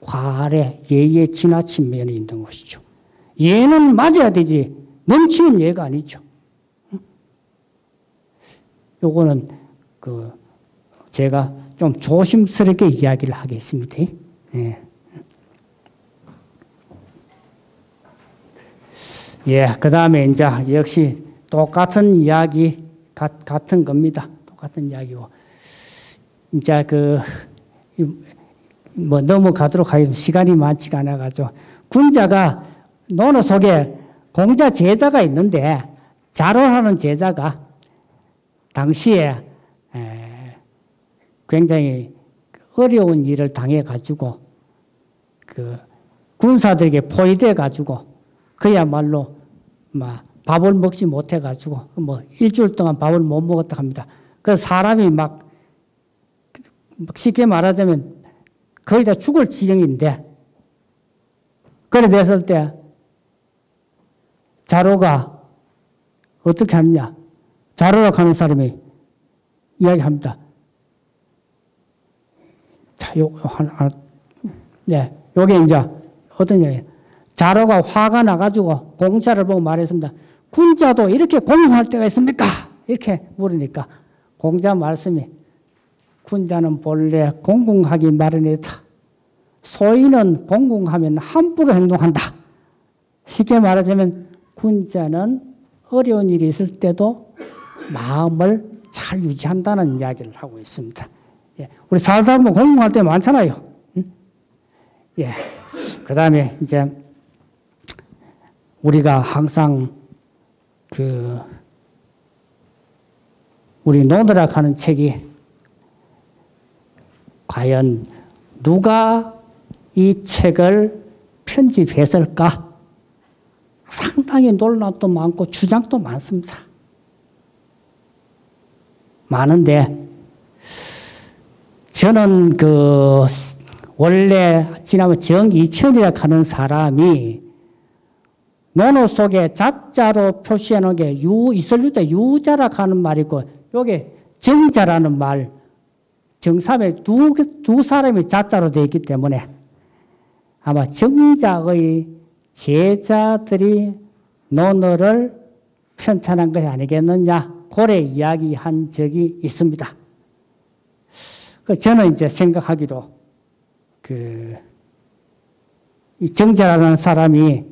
과래, 예의 지나친 면이 있는 것이죠. 예는 맞아야 되지, 넘치는 예가 아니죠. 요거는 제가 좀 조심스럽게 이야기를 하겠습니다. 예. 예, 그 다음에 이제 역시 똑같은 이야기, 같은 겁니다. 똑같은 이야기고. 이제 넘어가도록 하겠습니다. 시간이 많지가 않아가지고. 군자가 논어 속에 공자 제자가 있는데, 자론하는 제자가 당시에 굉장히 어려운 일을 당해가지고, 군사들에게 포위돼가지고, 그야말로 밥을 먹지 못해가지고 일주일 동안 밥을 못 먹었다 합니다. 그래서 사람이 막 쉽게 말하자면 거의 다 죽을 지경인데 그래 됐을 때 자로가 어떻게 하느냐? 자로로 가는 사람이 이야기합니다. 자, 네, 요게 이제 어떤 얘기예요? 자로가 화가 나가지고 공자를 보고 말했습니다. 군자도 이렇게 공공할 때가 있습니까? 이렇게 물으니까 공자 말씀이 군자는 본래 공공하기 마련이다. 소인은 공공하면 함부로 행동한다. 쉽게 말하자면 군자는 어려운 일이 있을 때도 마음을 잘 유지한다는 이야기를 하고 있습니다. 예, 우리 살다 보면 공공할 때 많잖아요. 예, 그 다음에 이제 우리가 항상 우리 노드락 하는 책이 과연 누가 이 책을 편집했을까? 상당히 논란도 많고 주장도 많습니다. 많은데 저는 원래 지난번 정이천이라고 하는 사람이 논어 속에 자자로 표시해 놓은 게 이설유자 유자라고 하는 말이고 요게 정자라는 말 정삼에 두 사람이 자자로 되어 있기 때문에 아마 정자의 제자들이 논어를 편찬한 것이 아니겠느냐 고래 이야기한 적이 있습니다. 저는 이제 생각하기로 이 정자라는 사람이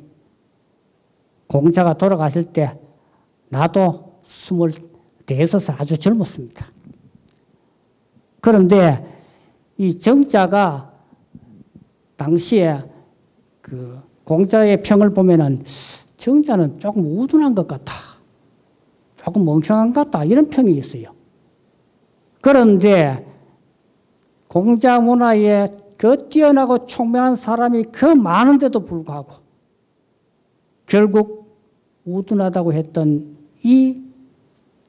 공자가 돌아가실 때 나도 24살 아주 젊었습니다. 그런데 이 정자가 당시에 공자의 평을 보면은 정자는 조금 우둔한 것 같다. 조금 멍청한 것 같다. 이런 평이 있어요. 그런데 공자 문화에 뛰어나고 총명한 사람이 많은데도 불구하고 결국 우둔하다고 했던 이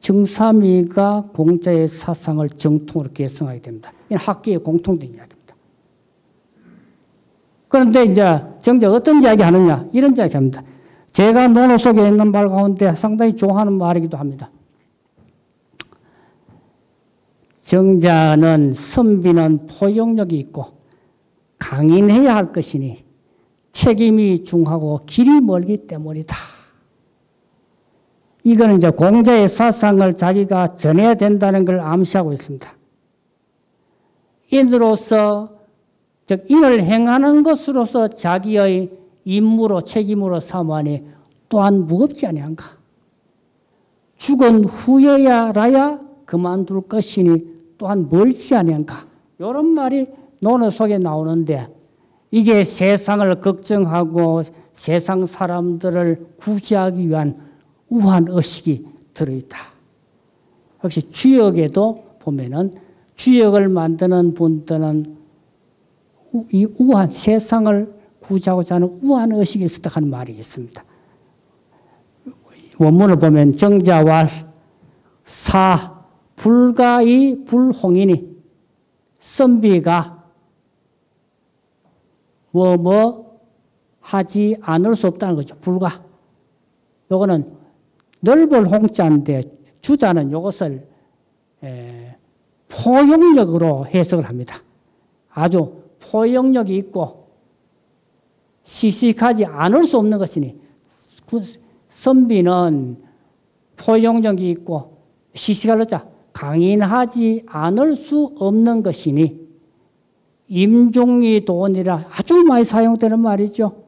정삼위가 공자의 사상을 정통으로 계승하게 됩니다. 이건 학계의 공통된 이야기입니다. 그런데 이제 정자 어떤 이야기 하느냐? 이런 이야기 합니다. 제가 논어 속에 있는 말 가운데 상당히 좋아하는 말이기도 합니다. 정자는 선비는 포용력이 있고 강인해야 할 것이니 책임이 중하고 길이 멀기 때문이다. 이거는 이제 공자의 사상을 자기가 전해야 된다는 걸 암시하고 있습니다. 인으로서, 즉 인을 행하는 것으로서 자기의 임무로 책임으로 삼으니 또한 무겁지 아니한가. 죽은 후에야라야 그만둘 것이니 또한 멀지 아니한가. 이런 말이 논어 속에 나오는데 이게 세상을 걱정하고 세상 사람들을 구제하기 위한 우한 의식이 들어있다. 역시 주역에도 보면은 주역을 만드는 분들은 이 우한 세상을 구제하고자 하는 우한 의식이 있었다 하는 말이 있습니다. 원문을 보면 정자왈 사 불가이 불홍이니 선비가 뭐 하지 않을 수 없다는 거죠. 불가. 요거는 넓을 홍자인데 주자는 이것을 포용력으로 해석을 합니다. 아주 포용력이 있고 시식하지 않을 수 없는 것이니 선비는 포용력이 있고 시식할 자 강인하지 않을 수 없는 것이니 임종이 돈이라 아주 많이 사용되는 말이죠.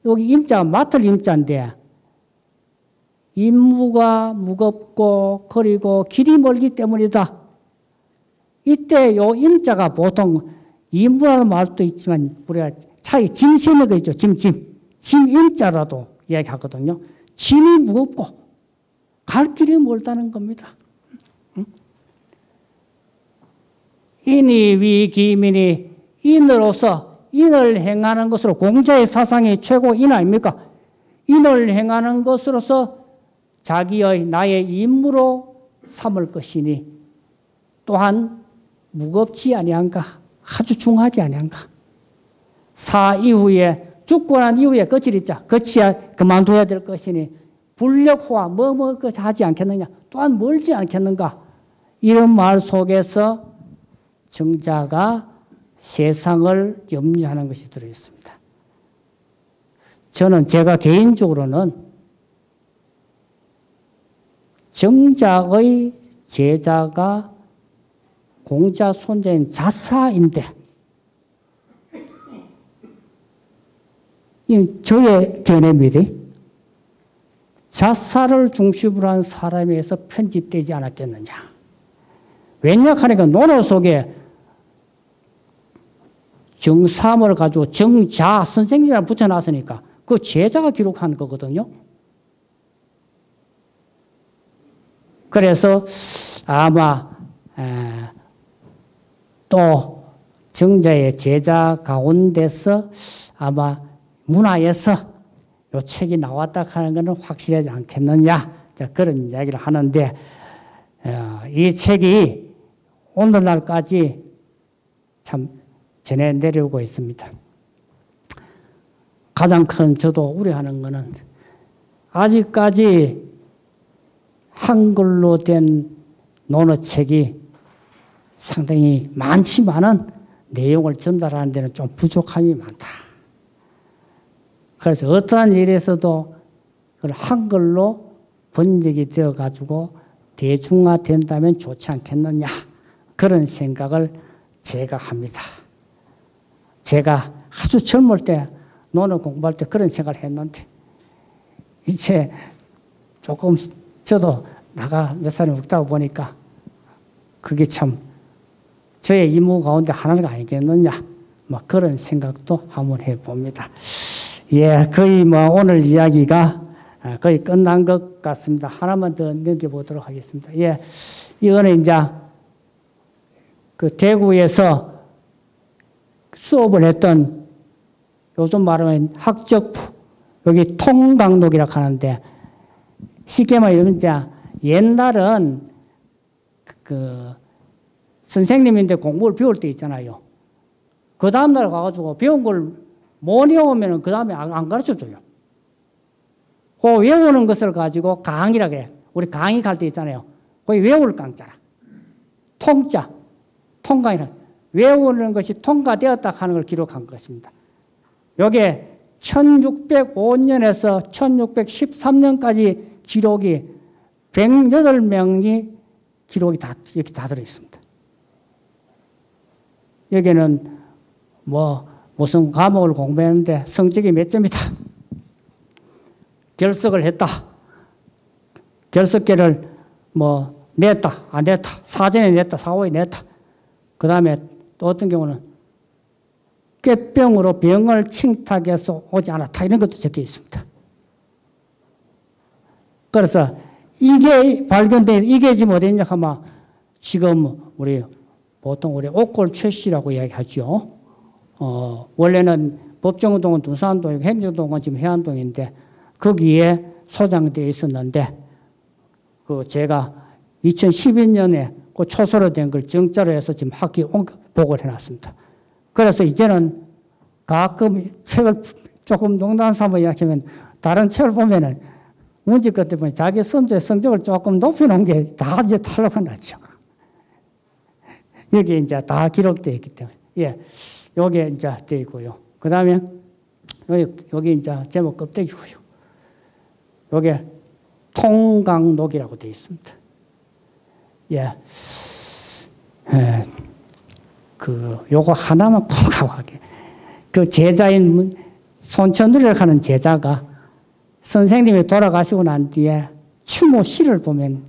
여기 임자가 맡을 임자인데 임무가 무겁고 그리고 길이 멀기 때문이다. 이때 요 임자가 보통 임무라는 말도 있지만 우리가 차이 짐 싣는 거 있죠. 짐 임자라도 이야기하거든요. 짐이 무겁고 갈 길이 멀다는 겁니다. 인이 위기민이 인으로서 인을 행하는 것으로 공자의 사상이 최고 인 아닙니까? 인을 행하는 것으로서 자기의 나의 임무로 삼을 것이니 또한 무겁지 아니한가? 아주 중하지 아니한가? 사 이후에 죽고 난 이후에 끝이 있자. 끝이야 그만둬야 될 것이니 불력호와 그 하지 않겠느냐. 또한 멀지 않겠는가. 이런 말 속에서 정자가 세상을 염려하는 것이 들어있습니다. 저는 제가 개인적으로는 정자의 제자가 공자 손자인 자사인데 이 저의 견해입니다. 자사를 중심으로 한 사람에 의해서 편집되지 않았겠느냐. 왜냐 하니까 논어 속에 정삼을 가지고 정자 선생님이라고 붙여놨으니까 그 제자가 기록한 거거든요. 그래서 아마 또 정자의 제자 가운데서 아마 문화에서 이 책이 나왔다 하는 것은 확실하지 않겠느냐. 그런 이야기를 하는데 이 책이 오늘날까지 참 전해 내려오고 있습니다. 가장 큰 저도 우려하는 것은 아직까지 한글로 된 논어책이 상당히 많지만은 내용을 전달하는 데는 좀 부족함이 많다. 그래서 어떠한 일에서도 그걸 한글로 번역이 되어가지고 대중화된다면 좋지 않겠느냐. 그런 생각을 제가 합니다. 제가 아주 젊을 때 논어 공부할 때 그런 생각을 했는데 이제 조금 저도 나가 몇 살이 먹다 보니까 그게 참 저의 임무 가운데 하나가 아니겠느냐. 뭐 그런 생각도 한번 해봅니다. 예, 거의 뭐 오늘 이야기가 거의 끝난 것 같습니다. 하나만 더 넘겨보도록 하겠습니다. 예, 이거는 이제 그 대구에서 수업을 했던 요즘 말하면 학적부, 여기 통강록이라고 하는데 쉽게 말하면 이제 옛날은 그 선생님인데 공부를 배울 때 있잖아요. 그 다음날 가가지고 배운 걸 못 외우면 그 다음에 안 가르쳐 줘요. 그 외우는 것을 가지고 강의라고 해. 우리 강의 갈 때 있잖아요. 거기 외울 강자라. 통자, 통강이라. 외우는 것이 통과되었다 하는 걸 기록한 것입니다. 요게 1605년에서 1613년까지 기록이 108명이 기록이 여기 다 들어있습니다. 여기는 무슨 과목을 공부했는데 성적이 몇 점이다. 결석을 했다. 결석계를 냈다. 안 냈다. 사전에 냈다. 사후에 냈다. 그 다음에 또 어떤 경우는 꾀병으로 병을 칭탁해서 오지 않았다. 이런 것도 적혀 있습니다. 그래서 이게 발견된, 이게 지금 어디냐 하면 지금 보통 우리 옥골 최씨라고 이야기하죠. 원래는 법정동은 두산동이고 행정동은 지금 해안동인데 거기에 소장되어 있었는데 그 제가 2012년에 그 초소로 된 걸 정자로 해서 지금 학교에 보고를 해놨습니다. 그래서 이제는 가끔 책을 조금 농담 삼아 이야기하면 다른 책을 보면은 문제 것 때문에 자기 선조의 성적을 조금 높여놓은 게 다 이제 탈락은 났죠. 여기 이제 다 기록되어 있기 때문에. 예. 요게 이제 되어 있고요. 그 다음에 여기 이제 제목 껍데기고요. 요게 통강록이라고 되어 있습니다. 예. 요거 하나만 꼭 하게. 그 제자인 손천들이라고 하는 제자가 선생님이 돌아가시고 난 뒤에 추모 시를 보면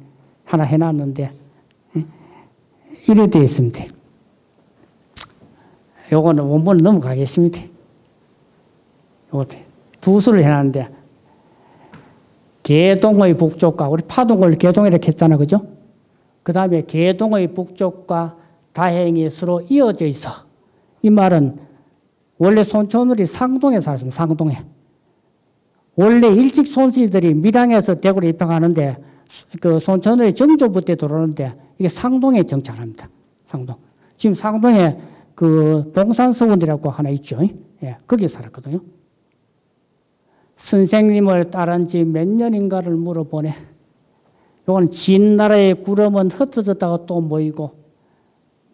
하나 해놨는데, 이래 되어 있습니다. 요거는 원본을 넘어가겠습니다. 요것도 두 수를 해놨는데, 계동의 북쪽과, 우리 파동을 계동 이렇게 했잖아, 그죠? 그 다음에 계동의 북쪽과 다행이 서로 이어져 있어. 이 말은 원래 손천울이 상동에 살았습니다. 상동에. 원래 일찍 손씨들이 밀양에서 대구로 입항하는데 그 손천울이 정조부터 들어오는데 이게 상동에 정착합니다. 상동. 지금 상동에 그 봉산서원이라고 하나 있죠. 예, 거기에 살았거든요. 선생님을 따른 지 몇 년인가를 물어보네. 요건 진나라의 구름은 흩어졌다가 또 모이고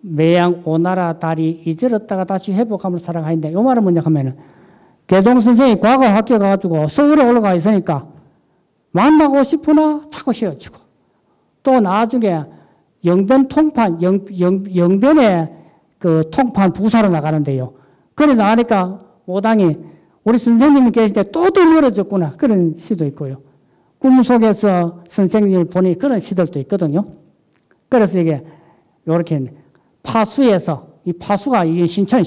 매양 오나라 달이 잊어졌다가 다시 회복함을 사랑하는데 요 말은 뭐냐 하면은 개동 선생이 과거 학교 가가지고 서울에 올라가 있으니까 만나고 싶으나 자꾸 헤어지고 또 나중에 영변 통판 영변에 그 통판 부사로 나가는데요. 그래 나가니까 오당이 우리 선생님이 계실 때 또 더 멀어졌구나 그런 시도 있고요. 꿈속에서 선생님을 보니 그런 시들도 있거든요. 그래서 이게 이렇게 파수에서 이 파수가 이게 신천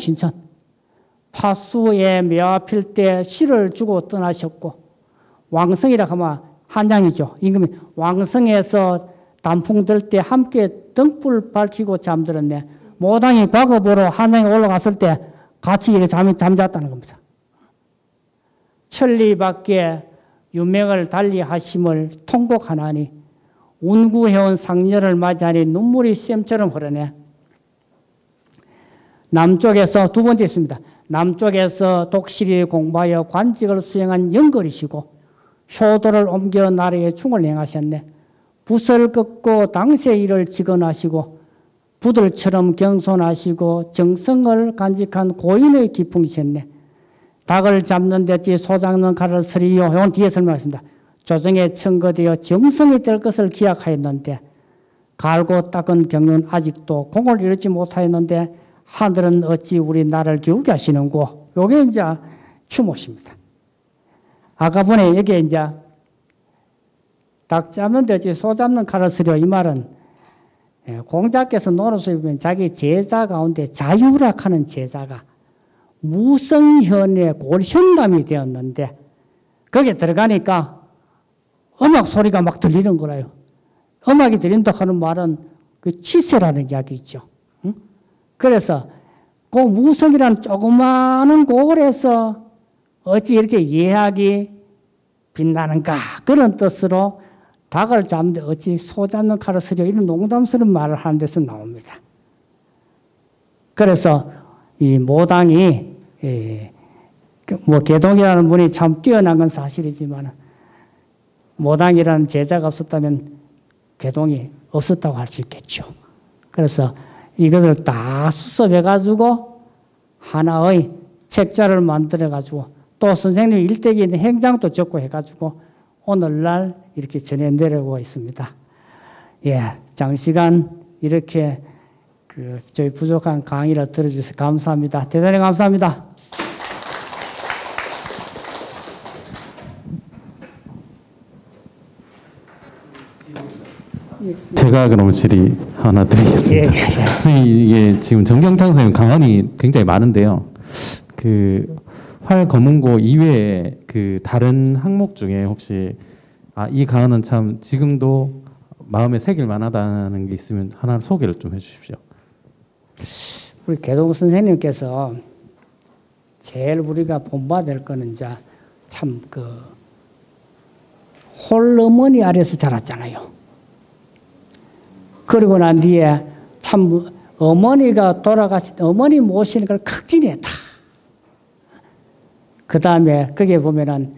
파수에 매화필 때 시를 주고 떠나셨고 왕성이라 하면 한양이죠. 임금이 왕성에서 단풍 들 때 함께 등불 밝히고 잠들었네. 모당이 과거 보러 한양에 올라갔을 때 같이 이렇게 잠잤다는 겁니다. 천리 밖에 유명을 달리하심을 통곡하나니 운구해온 상녀를 맞이하니 눈물이 샘처럼 흐르네. 남쪽에서 두 번째 있습니다. 남쪽에서 독실이 공부하여 관직을 수행한 영걸이시고 효도를 옮겨 나라의 충을 행하셨네. 붓을 긋고 당세의 일을 직언하시고 부들처럼 경손하시고 정성을 간직한 고인의 기풍이셨네. 닭을 잡는 데지 소 잡는 칼을 쓰리요. 이건 뒤에 설명하겠습니다. 조정에 청거되어 정성이 될 것을 기약하였는데 갈고 닦은 경륜 아직도 공을 이루지 못하였는데 하늘은 어찌 우리 나라를 기울게 하시는고. 요게 이제 추모십니다. 아까 보니 여기 이제 닭 잡는 데지 소 잡는 칼을 쓰려 이 말은 공자께서 노릇을 보면 자기 제자 가운데 자유락하는 제자가 무성현의 골현감이 되었는데 거기에 들어가니까 음악 소리가 막 들리는 거라요. 음악이 들린다 하는 말은 그 치세라는 이야기 있죠. 응? 그래서 그 무성이라는 조그마한 골에서 어찌 이렇게 예학이 빛나는가 그런 뜻으로 닭을 잡는데 어찌 소 잡는 칼을 쓰려 이런 농담스러운 말을 하는 데서 나옵니다. 그래서 이 모당이 뭐 개동이라는 분이 참 뛰어난 건 사실이지만 모당이라는 제자가 없었다면 개동이 없었다고 할 수 있겠죠. 그래서 이것을 다 수습해가지고 하나의 책자를 만들어가지고 또 선생님 일대기 있는 행장도 적고 해가지고 오늘날 이렇게 전해내려고 있습니다. 예, 장시간 이렇게 저희 부족한 강의를 들어주셔서 감사합니다. 대단히 감사합니다. 제가 그럼 질의 하나 드리겠습니다. 이게 지금 정경창 선생님 강언이 굉장히 많은데요. 그 활검은고 이외에 그 다른 항목 중에 혹시 이 강언은 참 지금도 마음에 새길 만하다는 게 있으면 하나 소개를 좀 해주십시오. 우리 개동 선생님께서 제일 우리가 본받아야 될 거는 이제 참 홀어머니 아래서 자랐잖아요. 그리고 난 뒤에 참 어머니가 돌아가실 때 어머니 모시는 걸 극진했다. 그 다음에 거기에 보면은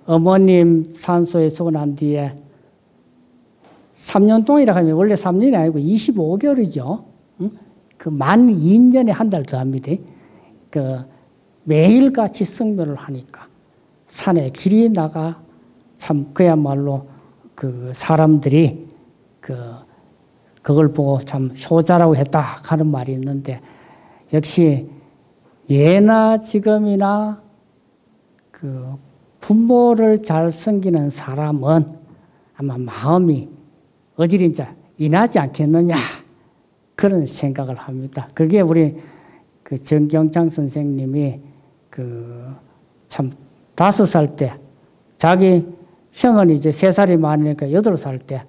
어머님 산소에 쓰고 난 뒤에 3년 동안이라 하면 원래 3년이 아니고 25개월이죠. 응? 그 만 2년에 한 달 더 합니다. 매일같이 성묘를 하니까 산에 길이 나가 참 그야말로 사람들이 그걸 보고 참 효자라고 했다 하는 말이 있는데 역시 예나 지금이나 부모를 잘 섬기는 사람은 아마 마음이 어지린지 인하지 않겠느냐 그런 생각을 합니다. 그게 우리 정경창 선생님이 참 5살 때 자기 형은 이제 3살이 많으니까 8살 때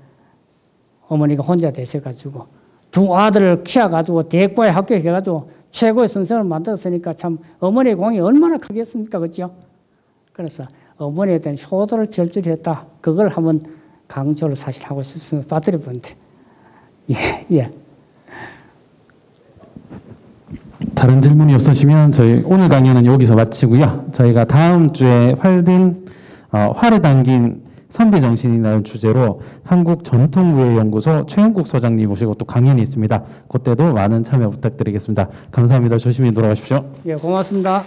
어머니가 혼자 되셔가지고 두 아들을 키워가지고 대과에 합격해가지고 최고의 선생을 만들었으니까 참 어머니의 공이 얼마나 크겠습니까? 그렇죠? 그래서 어머니에 대한 효도를 절절히 했다. 그걸 한번 강조를 사실 하고 싶습니다. 빠뜨려 보는데. 예. 다른 질문이 없으시면 저희 오늘 강연은 여기서 마치고요. 저희가 다음 주에 활든 활에 담긴 선비 정신이라는 주제로 한국전통무예연구소 최영국 소장님 모시고 또 강연이 있습니다. 그때도 많은 참여 부탁드리겠습니다. 감사합니다. 조심히 돌아가십시오. 예, 고맙습니다.